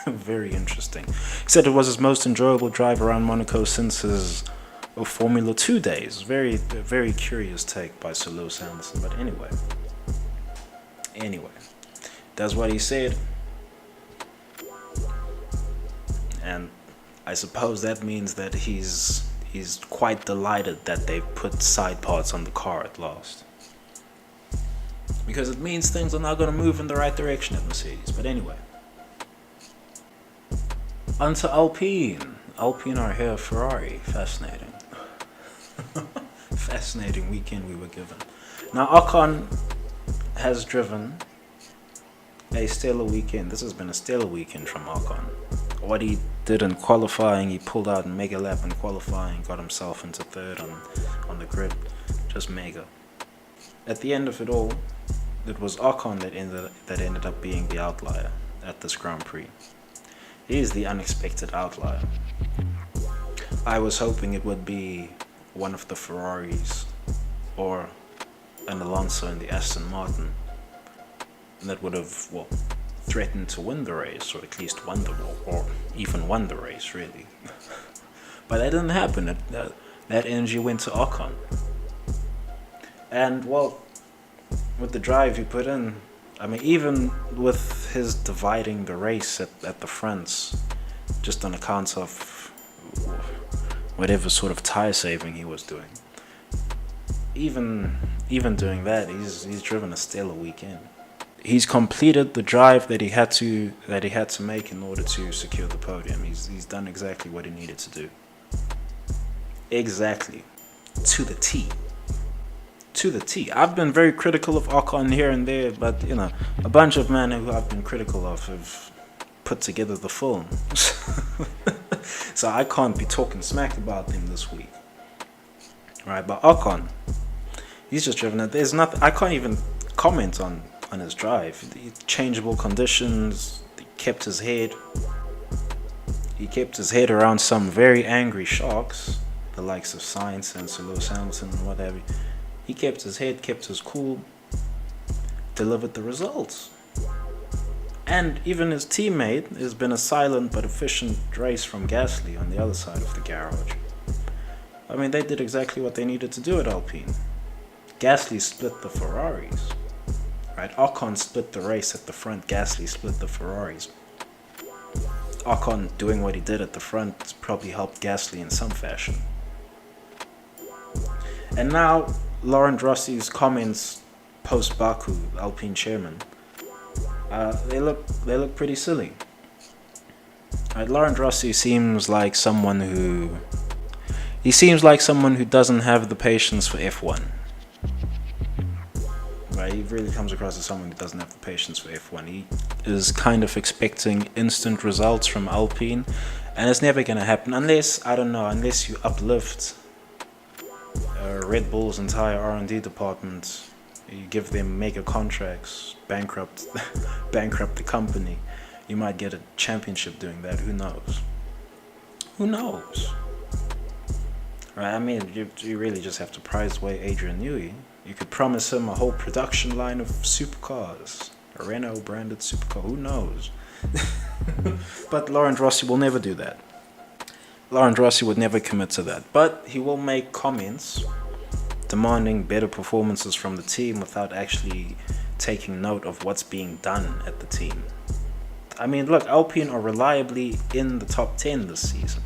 Very interesting. He said it was his most enjoyable drive around Monaco since his Formula 2 days. Very curious take by Sir Lewis Hamilton. But anyway, that's what he said. And I suppose that means that he's quite delighted that they've put side pods on the car at last. Because it means things are now going to move in the right direction at Mercedes. But anyway. Onto Alpine. Alpine are here, Ferrari. Fascinating. Fascinating weekend we were given. Now Ocon has driven a stellar weekend. This has been a stellar weekend from Ocon. What he did in qualifying, he pulled out in mega lap in qualifying, got himself into third on the grid. Just mega. At the end of it all, it was Ocon that ended up being the outlier at this Grand Prix. He is the unexpected outlier. I was hoping it would be one of the Ferraris or an Alonso in the Aston Martin that would have, threatened to win the race, or at least won the race, really. But that didn't happen. That energy went to Ocon. And, with the drive he put in, I mean, even with his dividing the race at the fronts, just on account of whatever sort of tire saving he was doing, even doing that, he's driven a stellar weekend. He's completed the drive that he had to make in order to secure the podium. He's done exactly what he needed to do. Exactly, to the T. To the T. I've been very critical of Ocon here and there, but a bunch of men who I've been critical of have put together the film. So I can't be talking smack about him this week. Right, but Ocon, he's just driven it. There's nothing, I can't even comment on his drive. Changeable conditions, he kept his head around some very angry sharks, the likes of Sainz and Sir Lewis Hamilton and whatever. He kept his head, kept his cool, delivered the results. And even his teammate has been a silent but efficient race from Gasly on the other side of the garage. I mean, they did exactly what they needed to do at Alpine. Gasly split the Ferraris. Right? Ocon split the race at the front, Gasly split the Ferraris. Ocon doing what he did at the front probably helped Gasly in some fashion. And now, Laurent Rossi's comments post-Baku, Alpine chairman, they look pretty silly. Right, Laurent Rossi seems like someone who doesn't have the patience for F1. Right, he really comes across as someone who doesn't have the patience for F1. He is kind of expecting instant results from Alpine, and it's never going to happen unless you uplift Red Bull's entire R&D department. You give them mega contracts, bankrupt the company. You might get a championship doing that. Who knows? Right? I mean, you really just have to prize away Adrian Newey. You could promise him a whole production line of supercars, a Renault branded supercar. Who knows? But Laurent Rossi will never do that. Laurent Rossi would never commit to that. But he will make comments demanding better performances from the team without actually taking note of what's being done at the team. I mean, look, Alpine are reliably in the top 10 this season.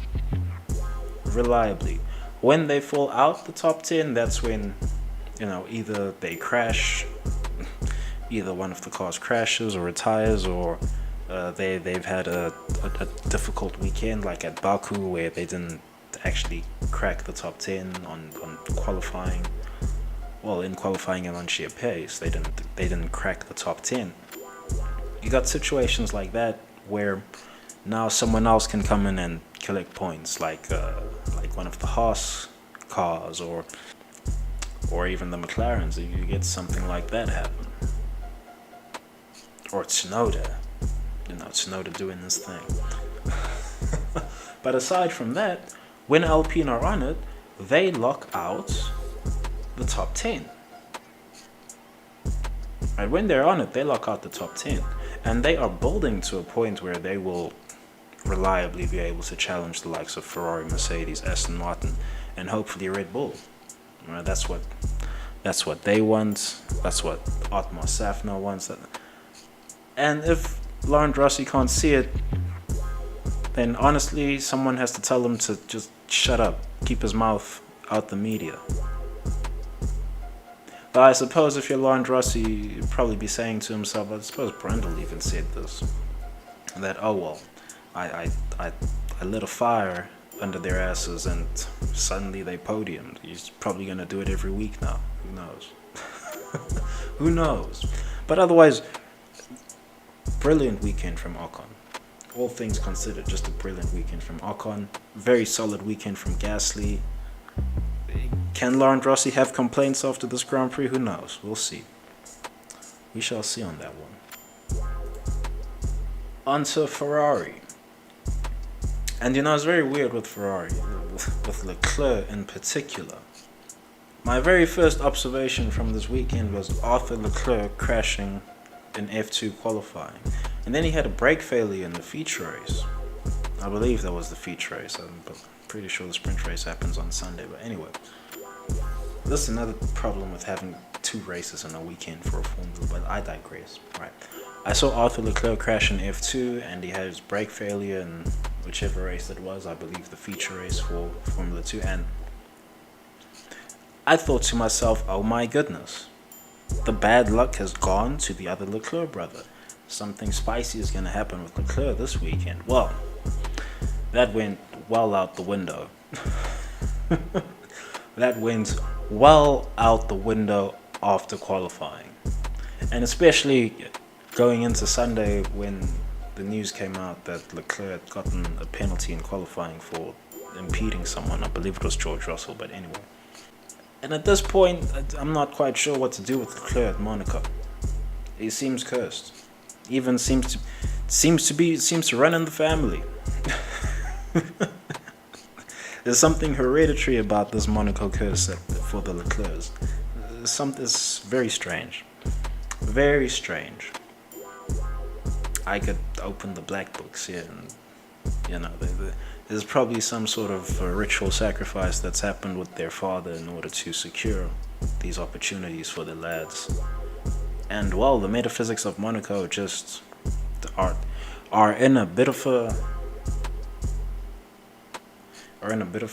Reliably. When they fall out the top 10, that's when, either they crash, either one of the cars crashes or retires, or they've had a difficult weekend, like at Baku, where they didn't actually crack the top 10 on qualifying. Well, in qualifying and on sheer pace, they didn't crack the top 10. You got situations like that where Now someone else can come in and collect points, like one of the Haas cars, or even the McLarens. You get something like that happen, or Tsunoda. Tsunoda doing this thing. But aside from that, when Alpine are on it, they lock out the top 10. And when they're on it, they lock out the top 10. And they are building to a point where they will reliably be able to challenge the likes of Ferrari, Mercedes, Aston Martin, and hopefully Red Bull. That's what they want. That's what Otmar Safnauer wants. And if Laurent Rossi can't see it, then honestly, someone has to tell him to just shut up, keep his mouth out the media. But I suppose if you're Laurent Rossi, you'd probably be saying to himself, I suppose Brundle even said this, that, oh well, I lit a fire under their asses and suddenly they podiumed. He's probably going to do it every week now. Who knows? Who knows? But otherwise, brilliant weekend from Ocon. All things considered, just a brilliant weekend from Ocon. Very solid weekend from Gasly. Can Laurent Rossi have complaints after this Grand Prix? Who knows? We'll see. We shall see on that one. On to Ferrari. And it's very weird with Ferrari, with Leclerc in particular. My very first observation from this weekend was Arthur Leclerc crashing in F2 qualifying. And then he had a brake failure in the feature race. I believe that was the feature race. I'm pretty sure the sprint race happens on Sunday. But anyway, this is another problem with having 2 races in a weekend for a Formula, but I digress. Right. I saw Arthur Leclerc crash in F2 and he had his brake failure in whichever race it was. I believe the feature race for Formula 2. And I thought to myself, oh my goodness, the bad luck has gone to the other Leclerc brother. Something spicy is going to happen with Leclerc this weekend. Well, that went well out the window. That went well out the window after qualifying. And especially going into Sunday when the news came out that Leclerc had gotten a penalty in qualifying for impeding someone. I believe it was George Russell, but anyway. And at this point, I'm not quite sure what to do with Leclerc at Monaco. He seems cursed. Even seems to run in the family. There's something hereditary about this Monaco curse for the Leclercs. It's very strange. Very strange. I could open the black books here and, there's probably some sort of ritual sacrifice that's happened with their father in order to secure these opportunities for the lads. And, well, the metaphysics of Monaco just are in a bit of a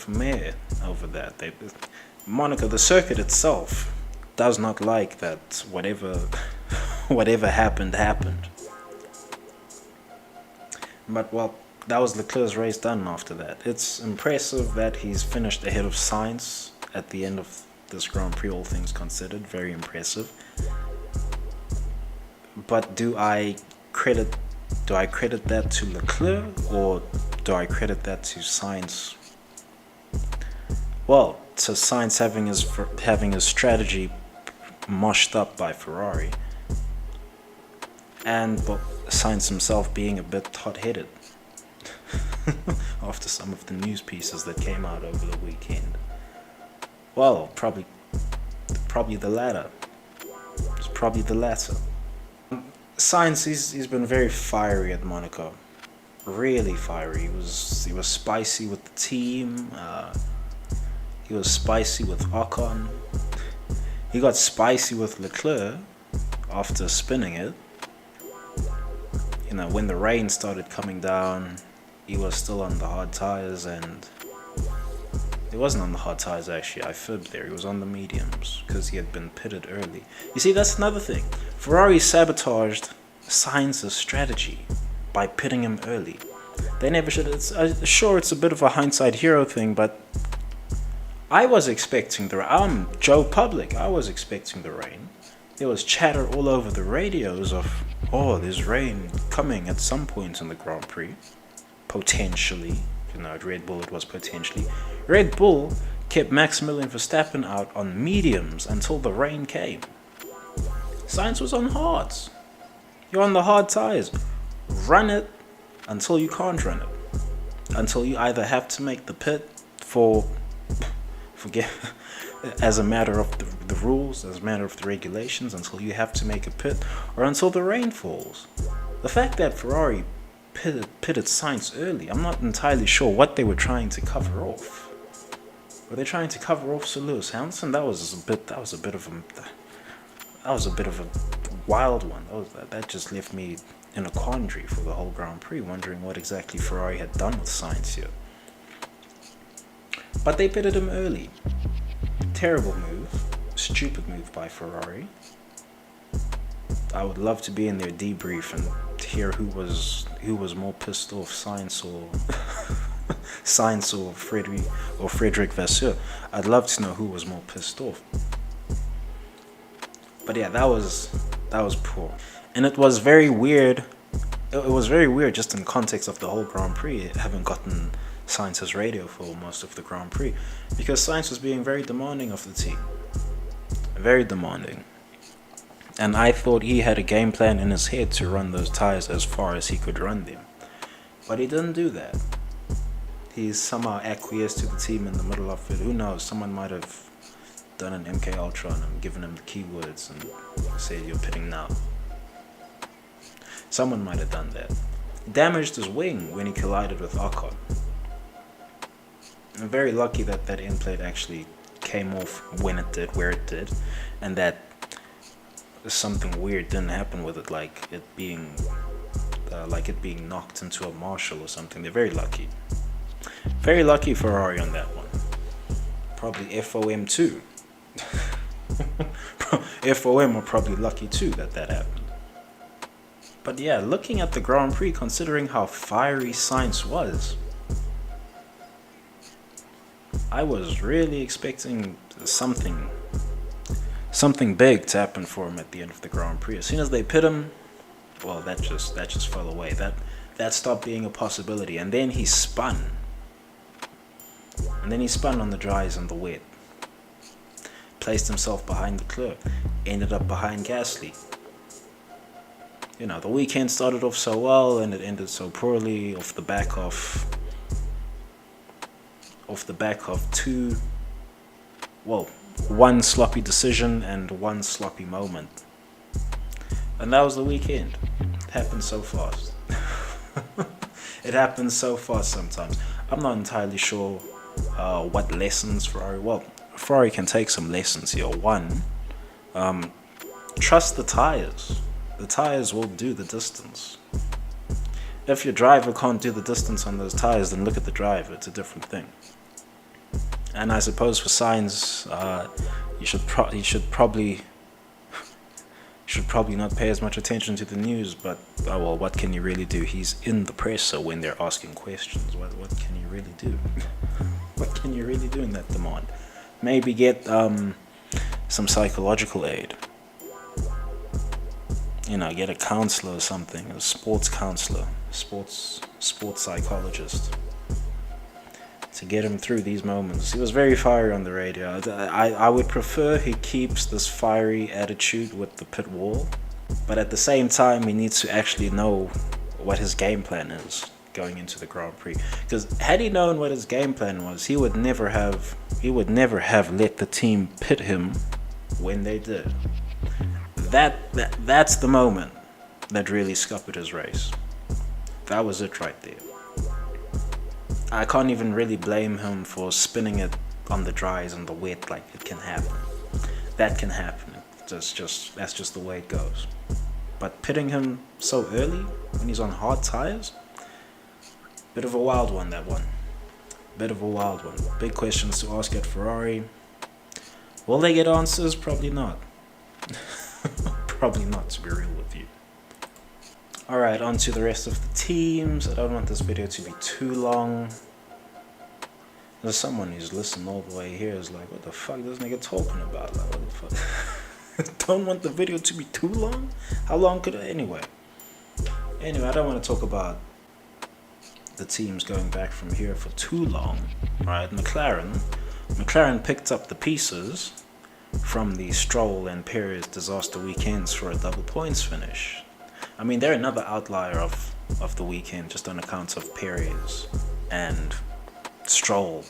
mare over that. Monaco, the circuit itself, does not like that whatever happened. But, well, that was Leclerc's race done after that. It's impressive that he's finished ahead of Sainz at the end of this Grand Prix, all things considered. Very impressive. But do I credit that to Leclerc or do I credit that to Sainz? Well, to Sainz having his strategy moshed up by Ferrari, and Sainz himself being a bit hot-headed after some of the news pieces that came out over the weekend. Well, probably the latter. It's probably the latter. Sainz, he's been very fiery at Monaco. Really fiery. He was spicy with the team. He was spicy with Ocon. He got spicy with Leclerc after spinning it. When the rain started coming down, he was still on the hard tires, and he wasn't on the hard tires actually. I fibbed there. He was on the mediums because he had been pitted early. You see, that's another thing. Ferrari sabotaged Sainz's strategy by pitting him early. They never should. Sure, it's a bit of a hindsight hero thing, but I was expecting I'm Joe Public. I was expecting the rain. There was chatter all over the radios of, there's rain coming at some point in the Grand Prix. potentially, at Red Bull it was potentially, Red Bull kept Maximilian Verstappen out on mediums until the rain came. Sainz was on hards. You're on the hard tires. Run it until you can't run it. Until you either have to make the pit forget as a matter of the rules, as a matter of the regulations, until you have to make a pit, or until the rain falls. The fact that Ferrari pitted Sainz early, I'm not entirely sure what they were trying to cover off. Were they trying to cover off Sir Lewis Hamilton? That was a bit of a wild one. That just left me in a quandary for the whole Grand Prix, wondering what exactly Ferrari had done with Sainz here. But they pitted him early. Terrible move. Stupid move by Ferrari. I would love to be in their debrief and hear who was more pissed off, Sainz or Frederick Vasseur. I'd love to know who was more pissed off. But yeah, that was poor. And it was very weird. It was very weird just in context of the whole Grand Prix, having gotten Sainz's radio for most of the Grand Prix, because Sainz was being very demanding of the team. Very demanding. And I thought he had a game plan in his head to run those tires as far as he could run them. But he didn't do that. He somehow acquiesced to the team in the middle of it. Who knows? Someone might have done an MK Ultra on him, given him the keywords and said, "You're pitting now." Someone might have done that. Damaged his wing when he collided with Ocon. I'm very lucky that that end plate actually came off when it did, where it did, and that something weird didn't happen with it, like it being knocked into a marshal or something. They're very lucky. Very lucky Ferrari on that one. Probably FOM too. FOM are probably lucky too that happened. But yeah, looking at the Grand Prix, considering how fiery Sainz was, I was really expecting something big to happen for him at the end of the Grand Prix. As soon as they pit him, well, that just fell away. That stopped being a possibility. And then he spun. And then he spun on the dries and the wet. Placed himself behind Leclerc. Ended up behind Gasly. The weekend started off so well and it ended so poorly off the back of one sloppy decision and one sloppy moment. And that was the weekend. It happened so fast. It happens so fast sometimes. I'm not entirely sure what lessons Ferrari can take some lessons here. One, trust the tires. The tires will do the distance. If your driver can't do the distance on those tires, then look at the driver. It's a different thing. And I suppose for Sainz, you should probably not pay as much attention to the news. But what can you really do? He's in the presser when they're asking questions. What can you really do? What can you really do in that demand? Maybe get some psychological aid. Get a counselor or something, a sports counselor, sports psychologist, to get him through these moments. He was very fiery on the radio. I would prefer he keeps this fiery attitude with the pit wall, but at the same time he needs to actually know what his game plan is going into the Grand Prix. Because had he known what his game plan was, he would never have let the team pit him when they did. That's the moment that really scuppered his race. That was it right there. I can't even really blame him for spinning it on the dries and the wet. Like, it can happen. That can happen. That's just the way it goes. But pitting him so early when he's on hard tires, bit of a wild one, that one. Bit of a wild one. Big questions to ask at Ferrari. Will they get answers? Probably not. Probably not, to be real with you. Alright, on to the rest of the teams. I don't want this video to be too long. There's someone who's listening all the way here is like, what the fuck is this nigga talking about? Like, what the fuck? Don't want the video to be too long? How long could it? Anyway, I don't want to talk about the teams going back from here for too long, right? McLaren picked up the pieces from the Stroll and Perez disaster weekends for a double points finish. I mean, they're another outlier of the weekend just on account of Perez and Stroll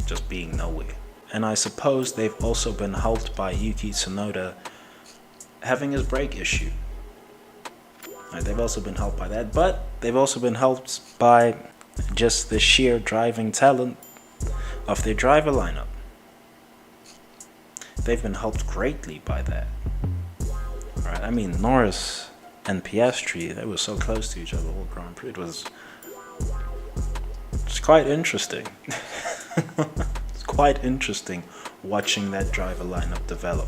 just being nowhere. And I suppose they've also been helped by Yuki Tsunoda having his brake issue. Right, they've also been helped by that, but they've also been helped by just the sheer driving talent of their driver lineup. They've been helped greatly by that. Right? I mean, Norris and Piastri, they were so close to each other all Grand Prix. It's quite interesting. It's quite interesting watching that driver lineup develop.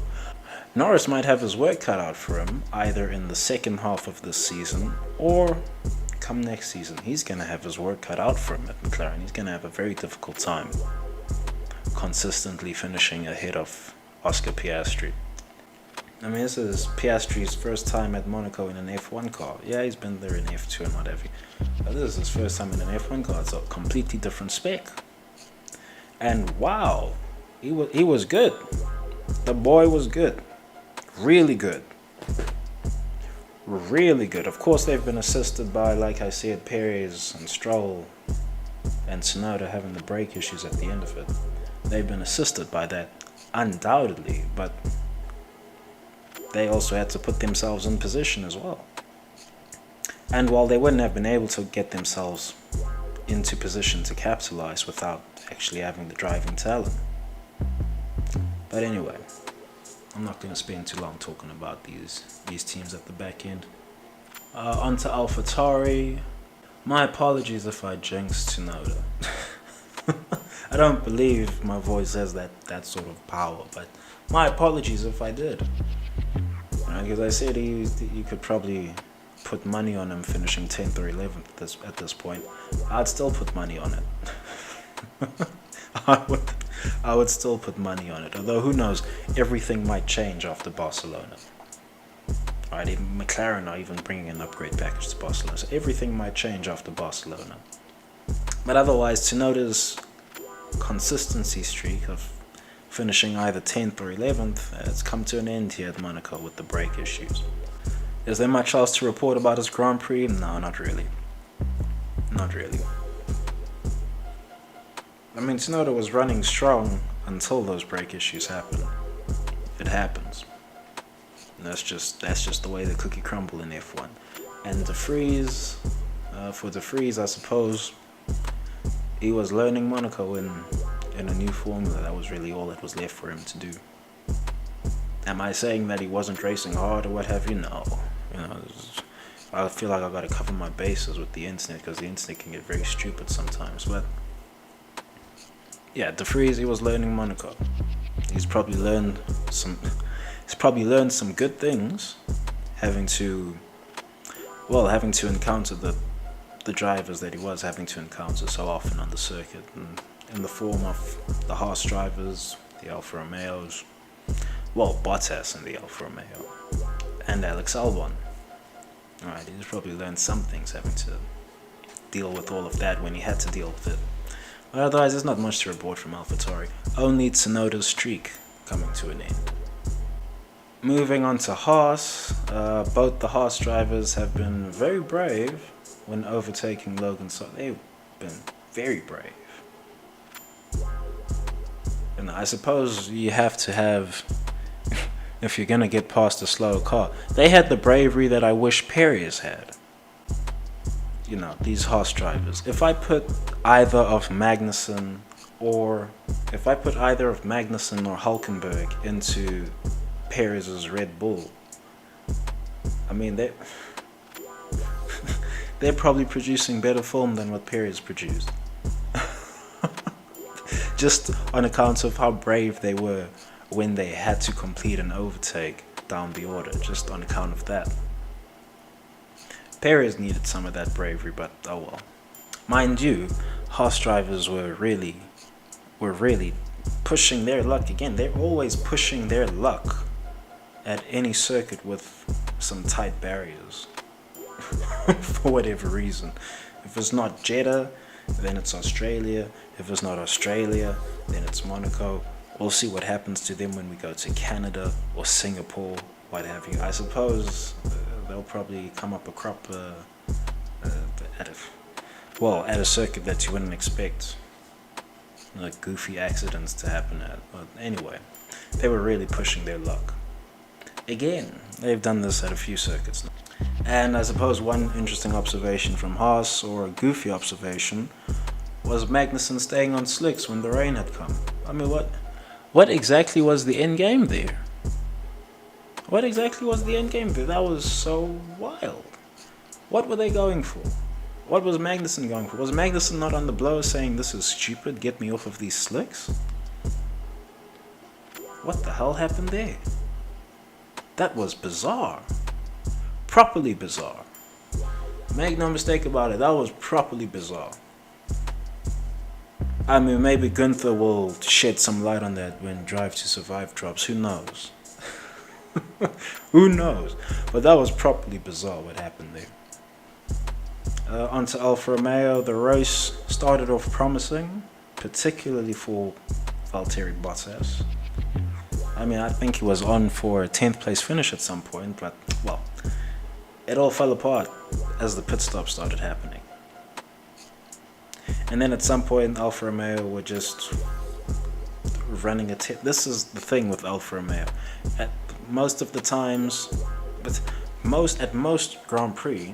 Norris might have his work cut out for him either in the second half of this season or come next season. He's going to have his work cut out for him at McLaren. He's going to have a very difficult time consistently finishing ahead of Oscar Piastri. I mean, this is Piastri's first time at Monaco in an F1 car. Yeah, he's been there in F2 and whatever. But this is his first time in an F1 car. It's a completely different spec. And wow, he was good. The boy was good. Really good. Really good. Of course, they've been assisted by, like I said, Perez and Stroll and Tsunoda having the brake issues at the end of it. They've been assisted by that, undoubtedly, but they also had to put themselves in position as well. And while they wouldn't have been able to get themselves into position to capitalize without actually having the driving talent. But anyway, I'm not going to spend too long talking about these teams at the back end. On to AlphaTauri. My apologies if I jinxed Tsunoda. I don't believe my voice has that sort of power, but my apologies if I did. Because I said you could probably put money on him finishing 10th or 11th at this point. I'd still put money on it. I would still put money on it. Although who knows, everything might change after Barcelona. Right, even McLaren are even bringing an upgrade package to Barcelona, so everything might change after Barcelona. But otherwise, Tsunoda's consistency streak of finishing either 10th or 11th has come to an end here at Monaco with the brake issues. Is there much else to report about his Grand Prix? No, not really. Not really. I mean, Tsunoda was running strong until those brake issues happened. It happens. And that's just the way the cookie crumble in F1. And De Vries, for De Vries, I suppose he was learning Monaco in a new formula. That was really all that was left for him to do. Am I saying that he wasn't racing hard or what have you? No. I feel like I got to cover my bases with the internet because the internet can get very stupid sometimes. But yeah, De Vries, he was learning Monaco. He's probably learned some good things, having to encounter the drivers that he was having to encounter so often on the circuit, and in the form of the Haas drivers, the Alfa Romeos, well, Bottas and the Alfa Romeo, and Alex Albon. Alright, he's probably learned some things having to deal with all of that when he had to deal with it. But otherwise, there's not much to report from AlphaTauri. Only Tsunoda's streak coming to an end. Moving on to Haas, both the Haas drivers have been very brave when overtaking Logan. So they've been very brave. And I suppose you have to have, if you're going to get past a slow car, they had the bravery that I wish Perez had. These Haas drivers. If I put either of Magnussen or Hulkenberg into Perez's Red Bull, I mean, they're probably producing better film than what Perez produced. Just on account of how brave they were when they had to complete an overtake down the order, just on account of that. Perez needed some of that bravery, but oh well. Mind you, Haas drivers were really pushing their luck again. They're always pushing their luck at any circuit with some tight barriers. For whatever reason. If it's not Jeddah, then it's Australia. If it's not Australia, then it's Monaco. We'll see what happens to them when we go to Canada or Singapore, what have you. I suppose they'll probably come up a crop at a circuit that you wouldn't expect like goofy accidents to happen at. But anyway, they were really pushing their luck. Again, they've done this at a few circuits now. And I suppose one interesting observation from Haas, or a goofy observation, was Magnussen staying on slicks when the rain had come. I mean, what exactly was the end game there? What exactly was the end game there? That was so wild. What were they going for? What was Magnussen going for? Was Magnussen not on the blower saying, "This is stupid, get me off of these slicks"? What the hell happened there? That was bizarre. Properly bizarre. Make no mistake about it, that was properly bizarre. I mean, maybe Gunther will shed some light on that when Drive to Survive drops. Who knows? Who knows? But that was properly bizarre what happened there. Onto Alfa Romeo. The race started off promising, particularly for Valtteri Bottas. I mean, I think he was on for a 10th place finish at some point, but, well, it all fell apart as the pit stop started happening. And then at some point, Alfa Romeo were just running a test. This is the thing with Alfa Romeo. At most of the times, at most Grand Prix,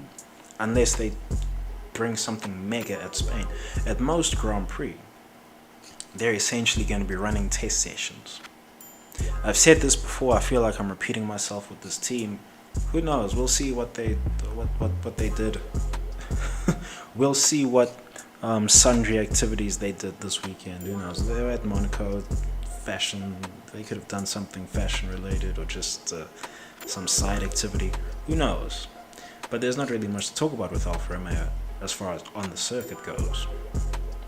unless they bring something mega at Spain, at most Grand Prix, they're essentially going to be running test sessions. I've said this before. I feel like I'm repeating myself with this team. Who knows? We'll see what they did. We'll see what sundry activities they did this weekend. Who knows? They were at Monaco. Fashion. They could have done something fashion related, or just some side activity. Who knows? But there's not really much to talk about with Alfa Romeo as far as on the circuit goes.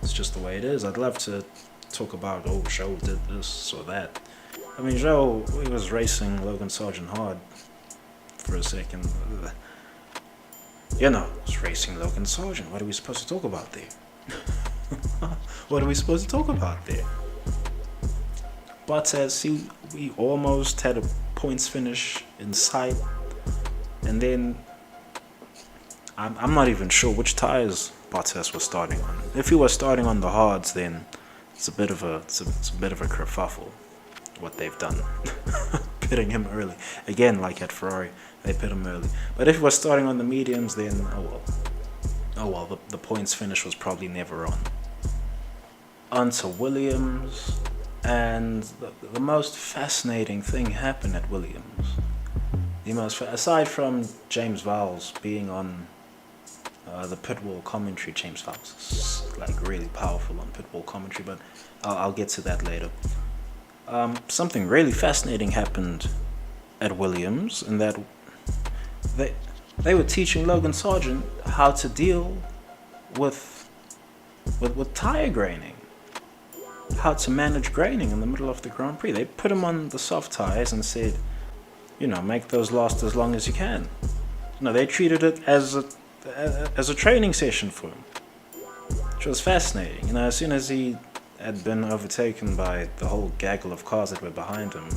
It's just the way it is. I'd love to talk about, oh, Zhou did this or that. I mean, Zhou, he was racing Logan Sargeant hard for a second. You know, it's racing Logan Sargeant. What are we supposed to talk about there? What are we supposed to talk about there? Bottas, we almost had a points finish in sight, and then I'm not even sure which tires Bottas was starting on. If he was starting on the hards, then it's a bit of a kerfuffle what they've done. Pitting him early. Again, like at Ferrari, they pit him early. But if he was starting on the mediums, then oh well, the points finish was probably never on. Onto Williams, and the most fascinating thing happened at Williams. Aside from James Vowles being on the pit wall commentary, James Vowles is like really powerful on pit wall commentary, but I'll get to that later. Something really fascinating happened at Williams, in that they were teaching Logan Sargeant how to deal with tire graining, how to manage graining in the middle of the Grand Prix. They put him on the soft tires and said, you know, make those last as long as you can. No, they treated it as a training session for him, which was fascinating. You know, as soon as he had been overtaken by the whole gaggle of cars that were behind him.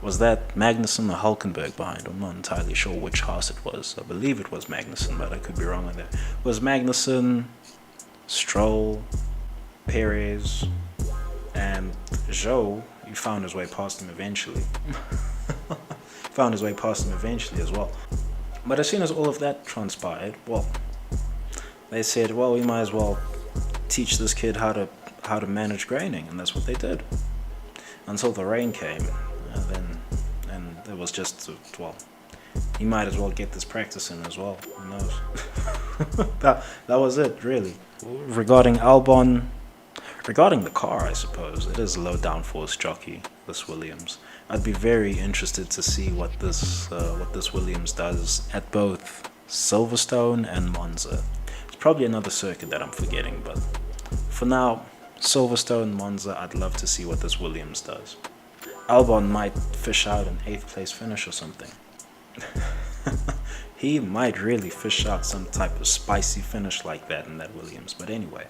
Was that Magnussen or Hülkenberg behind him? I'm not entirely sure which Haas it was. I believe it was Magnussen, but I could be wrong on that. It was Magnussen, Stroll, Perez, and Zhou. He found his way past him eventually. Found his way past him eventually as well. But as soon as all of that transpired, well, they said, well, we might as well teach this kid how to manage graining, and that's what they did. Until the rain came, and it was just, well, he might as well get this practice in as well. Who knows? that was it, really. Regarding Albon, regarding the car, I suppose it is a low downforce jockey, this Williams. I'd be very interested to see what this Williams does at both Silverstone and Monza. It's probably another circuit that I'm forgetting, but for now, Silverstone, Monza, I'd love to see what this Williams does. Albon might fish out an 8th place finish or something. he might really fish out some type of spicy finish like that in that Williams. But anyway,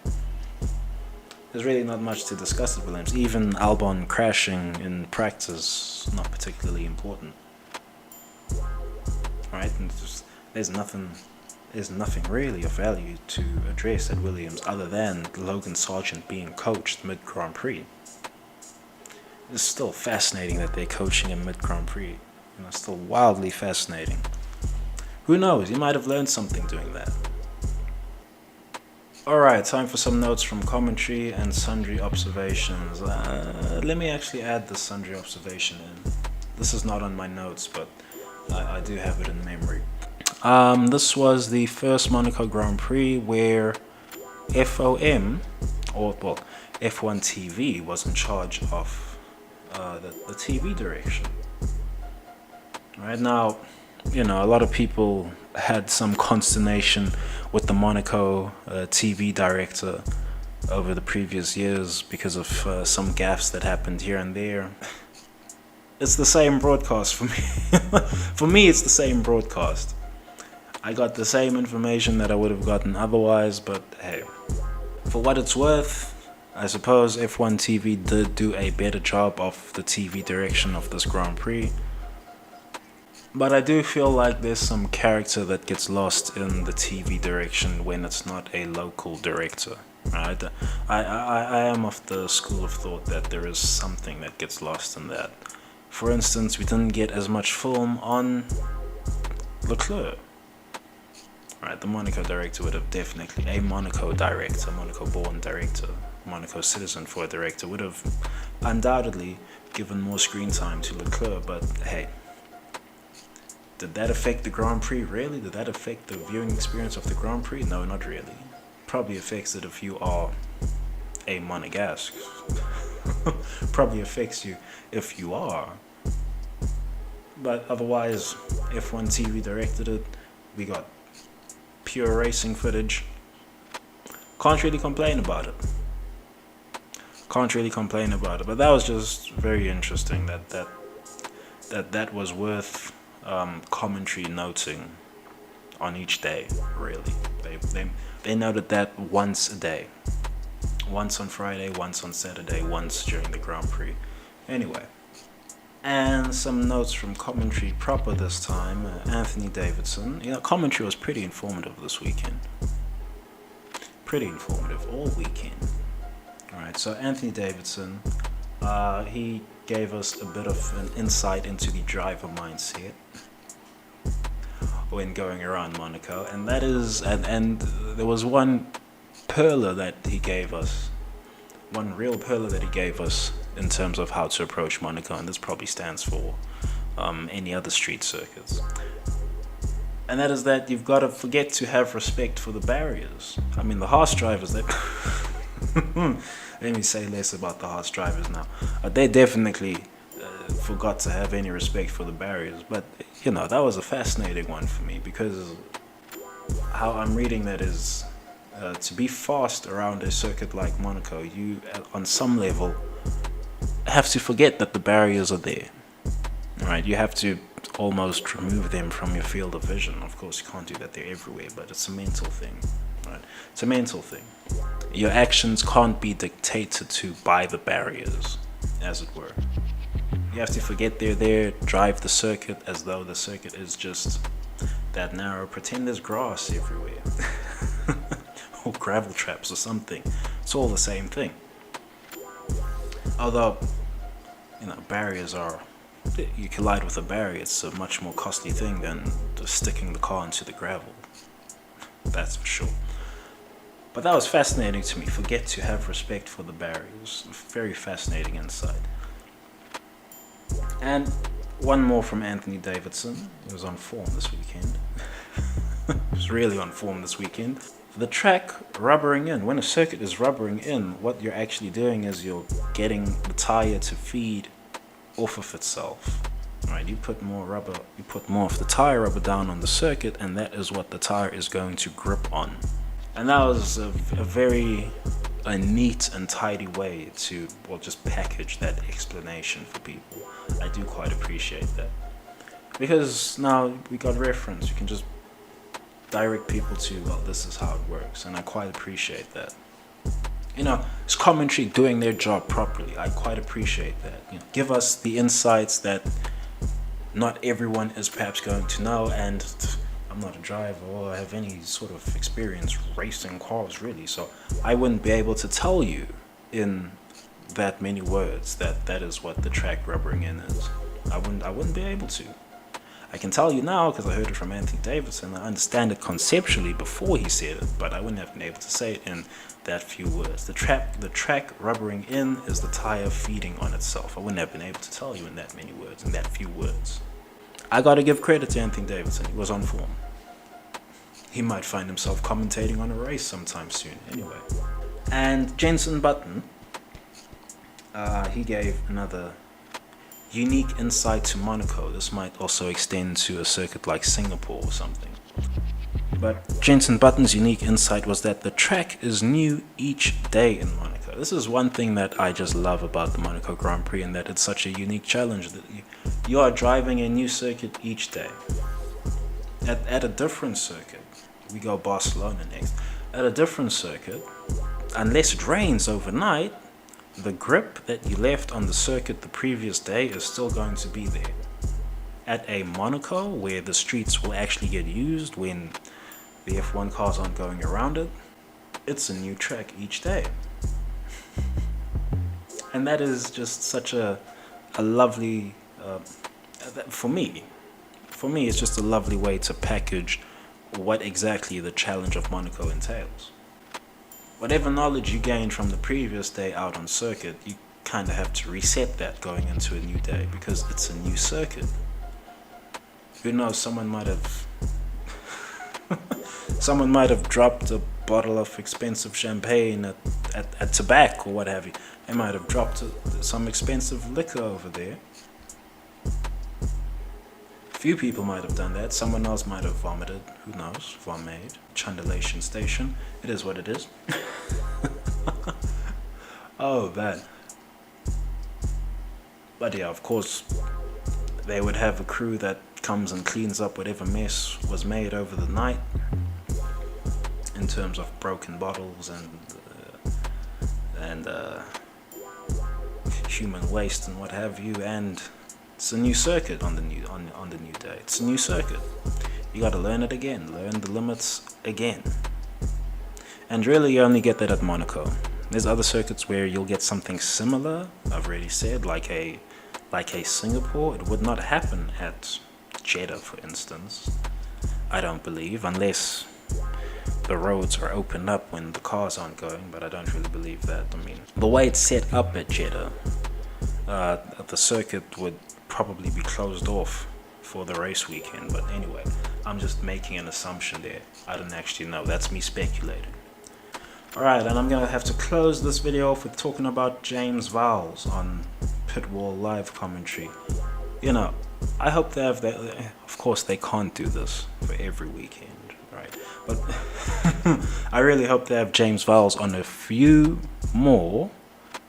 there's really not much to discuss at Williams. Even Albon crashing in practice, not particularly important. Right? And there's nothing really of value to address at Williams other than Logan Sargeant being coached mid-Grand Prix. It's still fascinating that they're coaching him mid-Grand Prix. Still wildly fascinating. Who knows? You might have learned something doing that. Alright, time for some notes from commentary and sundry observations. Let me actually add the sundry observation in. This is not on my notes, but I do have it in memory. This was the first Monaco Grand Prix where FOM, or well, F1 TV was in charge of the TV direction. Right now, a lot of people had some consternation with the Monaco TV director over the previous years because of some gaffes that happened here and there. It's the same broadcast for me. For me, it's the same broadcast. I got the same information that I would have gotten otherwise, but hey, for what it's worth, I suppose F1 TV did do a better job of the TV direction of this Grand Prix. But I do feel like there's some character that gets lost in the TV direction when it's not a local director. Right? I am of the school of thought that there is something that gets lost in that. For instance, we didn't get as much film on Leclerc. Right, the Monaco director would have definitely, a Monaco director, Monaco-born director, Monaco citizen for a director, would have undoubtedly given more screen time to Leclerc, but hey. Did that affect the Grand Prix, really? Did that affect the viewing experience of the Grand Prix? No, not really. Probably affects it if you are a Monegasque. Probably affects you if you are. But otherwise, F1 TV directed it. We got pure racing footage. Can't really complain about it. But that was just very interesting that was worth commentary noting on each day. Really, they noted that once a day, once on Friday, once on Saturday, once during the Grand Prix. Anyway, and some notes from commentary proper this time. Anthony Davidson. Commentary was pretty informative this weekend. Pretty informative all weekend. Alright, so Anthony Davidson, he gave us a bit of an insight into the driver mindset when going around Monaco, and that is, and there was one perler that he gave us, one real perler that he gave us in terms of how to approach Monaco, and this probably stands for any other street circuits. And that is that you've got to forget to have respect for the barriers. I mean, the Haas drivers, they let me say less about the Haas drivers now. They definitely forgot to have any respect for the barriers. But, that was a fascinating one for me, because how I'm reading that is to be fast around a circuit like Monaco, you, on some level, have to forget that the barriers are there. Right? You have to almost remove them from your field of vision. Of course, you can't do that, they're everywhere, but it's a mental thing. Right? It's a mental thing. Your actions can't be dictated to by the barriers, as it were. You have to forget they're there, drive the circuit as though the circuit is just that narrow. Pretend there's grass everywhere. Or gravel traps or something. It's all the same thing. Although, barriers are, you collide with a barrier, it's a much more costly thing than just sticking the car into the gravel. That's for sure. But that was fascinating to me. Forget to have respect for the barriers. Very fascinating insight. And one more from Anthony Davidson. He was on form this weekend. He was really on form this weekend. The track rubbering in. When a circuit is rubbering in, what you're actually doing is you're getting the tire to feed off of itself. Right? You put more of the tire rubber down on the circuit, and that is what the tire is going to grip on. And that was a very neat and tidy way to, just package that explanation for people. I do quite appreciate that. Because now we got reference. You can just direct people to, well, this is how it works, and I quite appreciate that. It's commentary doing their job properly. I quite appreciate that. Give us the insights that not everyone is perhaps going to know, and I'm not a driver or have any sort of experience racing cars really, so I wouldn't be able to tell you in that many words that is what the track rubbering in is. I wouldn't be able to. I can tell you now because I heard it from Anthony Davidson. I understand it conceptually before he said it, but I wouldn't have been able to say it in that few words. The track rubbering in is the tire feeding on itself. I wouldn't have been able to tell you in that many words, in that few words. I gotta give credit to Anthony Davidson. He was on form. He might find himself commentating on a race sometime soon anyway. And Jensen Button, he gave another unique insight to Monaco. This might also extend to a circuit like Singapore or something. But Jensen Button's unique insight was that the track is new each day in Monaco. This is one thing that I just love about the Monaco Grand Prix, and that it's such a unique challenge that you are driving a new circuit each day. At a different circuit, we go Barcelona next. At a different circuit, unless it rains overnight, the grip that you left on the circuit the previous day is still going to be there. At a Monaco, where the streets will actually get used when the F1 cars aren't going around it, it's a new track each day. And that is just such a lovely, for me, it's just a lovely way to package what exactly the challenge of Monaco entails. Whatever knowledge you gained from the previous day out on circuit, you kind of have to reset that going into a new day because it's a new circuit. Who knows, someone might have dropped a bottle of expensive champagne at tobacco or what have you. They might have dropped some expensive liquor over there. Few people might have done that. Someone else might have vomited. Who knows? Vomade. Chundulation station. It is what it is. Oh, man. But yeah, of course, they would have a crew that comes and cleans up whatever mess was made over the night in terms of broken bottles and human waste and what have you. And it's a new circuit on the new day. It's a new circuit. You got to learn it again, learn the limits again. And really, you only get that at Monaco. There's other circuits where you'll get something similar. I've already said, like a Singapore. It would not happen at Jeddah, for instance. I don't believe, unless the roads are opened up when the cars aren't going. But I don't really believe that. I mean, the way it's set up at Jeddah, the circuit would probably be closed off for the race weekend. But anyway, I'm just making an assumption there. I don't actually know. That's me speculating. Alright, and I'm going to have to close this video off with talking about James Vowles on Pitwall live commentary. I hope they have that. Of course, they can't do this for every weekend, right? But I really hope they have James Vowles on a few more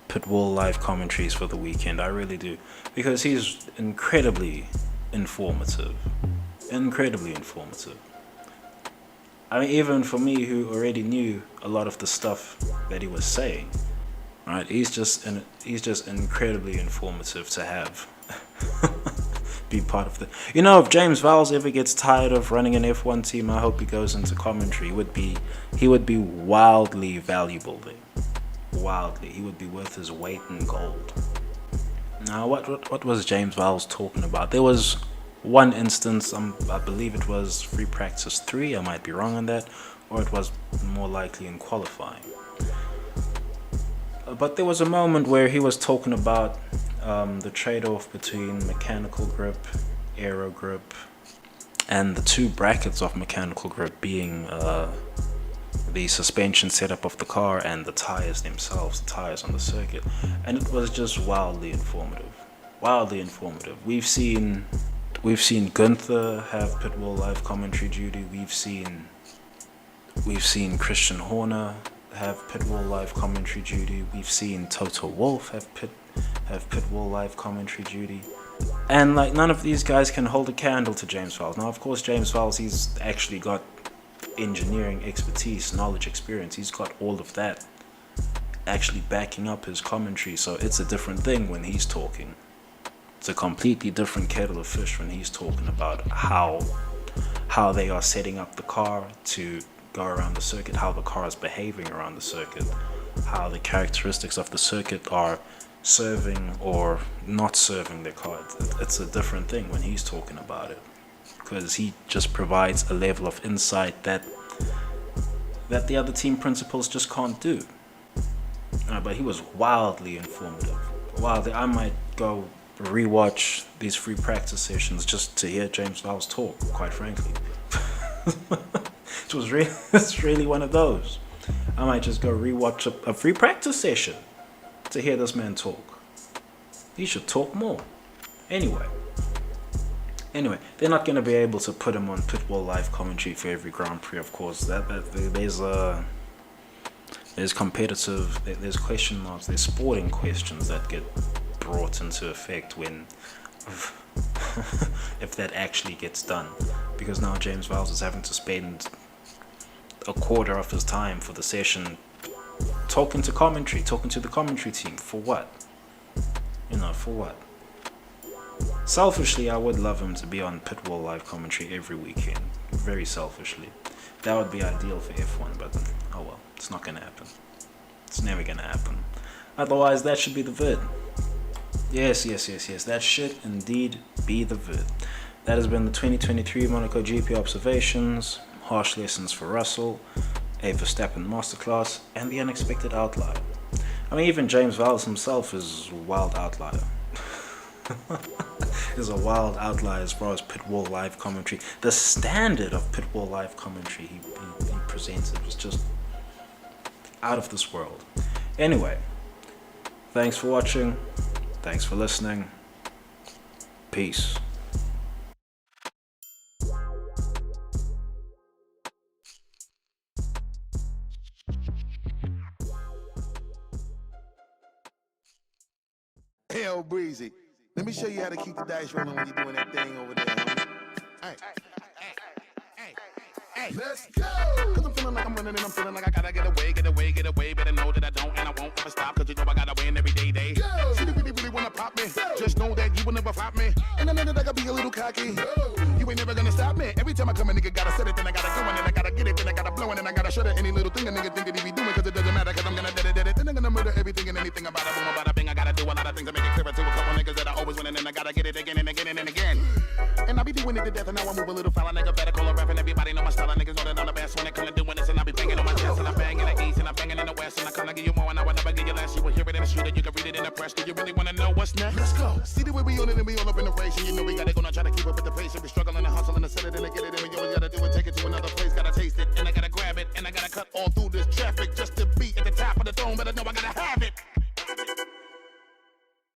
Pitwall live commentaries for the weekend. I really do, because he's incredibly informative. I mean, even for me, who already knew a lot of the stuff that he was saying, right? He's just incredibly informative to have be part of the. If James Vowles ever gets tired of running an F1 team, I hope he goes into commentary. He would be wildly valuable there. Wildly, he would be worth his weight in gold. Now, what was James Vowles talking about? There was one instance, I believe it was free practice 3, I might be wrong on that, or it was more likely in qualifying. But there was a moment where he was talking about the trade-off between mechanical grip, aero grip, and the two brackets of mechanical grip being the suspension setup of the car and the tires themselves, the tires on the circuit. And it was just wildly informative. We've seen Gunther have Pitwall live commentary duty. We've seen Christian Horner have Pitwall live commentary duty. We've seen Toto Wolff have Pitwall live commentary duty. And none of these guys can hold a candle to James Vowles. Now, of course, James Vowles, he's actually got engineering expertise, knowledge, experience. He's got all of that actually backing up his commentary. So it's a different thing when he's talking. It's a completely different kettle of fish when he's talking about how they are setting up the car to go around the circuit, how the car is behaving around the circuit, how the characteristics of the circuit are serving or not serving the car. It's a different thing when he's talking about it, because he just provides a level of insight that the other team principals just can't do. But he was wildly informative. I might go rewatch these free practice sessions just to hear James Vowles talk, quite frankly. It's really one of those. I might just go rewatch a free practice session to hear this man talk. He should talk more. Anyway, they're not going to be able to put him on Pitbull live commentary for every Grand Prix, of course. There's competitive, there's question marks, there's sporting questions that get brought into effect when if that actually gets done, because now James Vowles is having to spend a quarter of his time for the session talking to the commentary team. For what? For what? Selfishly, I would love him to be on Pitbull live commentary every weekend. Very selfishly. That would be ideal for F1, but oh well, it's not gonna happen. It's never gonna happen. Otherwise, that should be the vid. Yes, that should indeed be the vid. That has been the 2023 Monaco GP observations, harsh lessons for Russell, a Verstappen Masterclass, and the unexpected outlier. I mean, even James Vowles himself is a wild outlier. Is a wild outlier as far as Pitbull live commentary. The standard of Pitbull live commentary he presented was just out of this world. Anyway, thanks for watching. Thanks for listening. Peace. Hell breezy. Let me show you how to keep the dice rolling when you're doing that thing over there. Hey, let's go! Cause I'm feeling like I'm running and I'm feeling like I gotta get away. Better know that I don't and I won't ever stop. Cause you know I gotta win every day. Go! See, you really wanna pop me. Go! Just know that you will never flop me. And I know that I gotta be a little cocky. Go! You ain't never gonna stop me. Every time I come, a nigga gotta set it, then I gotta go, and then I gotta get it, then I gotta blow, and then I gotta shut it. Any little thing a nigga think that he be doing, cause it doesn't matter, cause I'm gonna dead it. Then I'm gonna murder everything and anything about it. Boom, about a thing. I gotta do a lot of things to make it clearer to a couple niggas that I always win, and then I gotta get it again and again and again. And I be doing it to death, and now I move a little foul. Nigga better call a ref, and everybody know my style. Niggas know that I'm the best when it comes to doing this, and I be banging on my chest, and I bang in the east, and I banging in the west, and I kinda give you more, and I will never give you less. You will hear it in the street, and you can read it in the press. Do you really wanna know what's next? Let's go. See the way we on it, and we all up in the race, and you know we gotta go now try to keep up with the pace, and we struggle.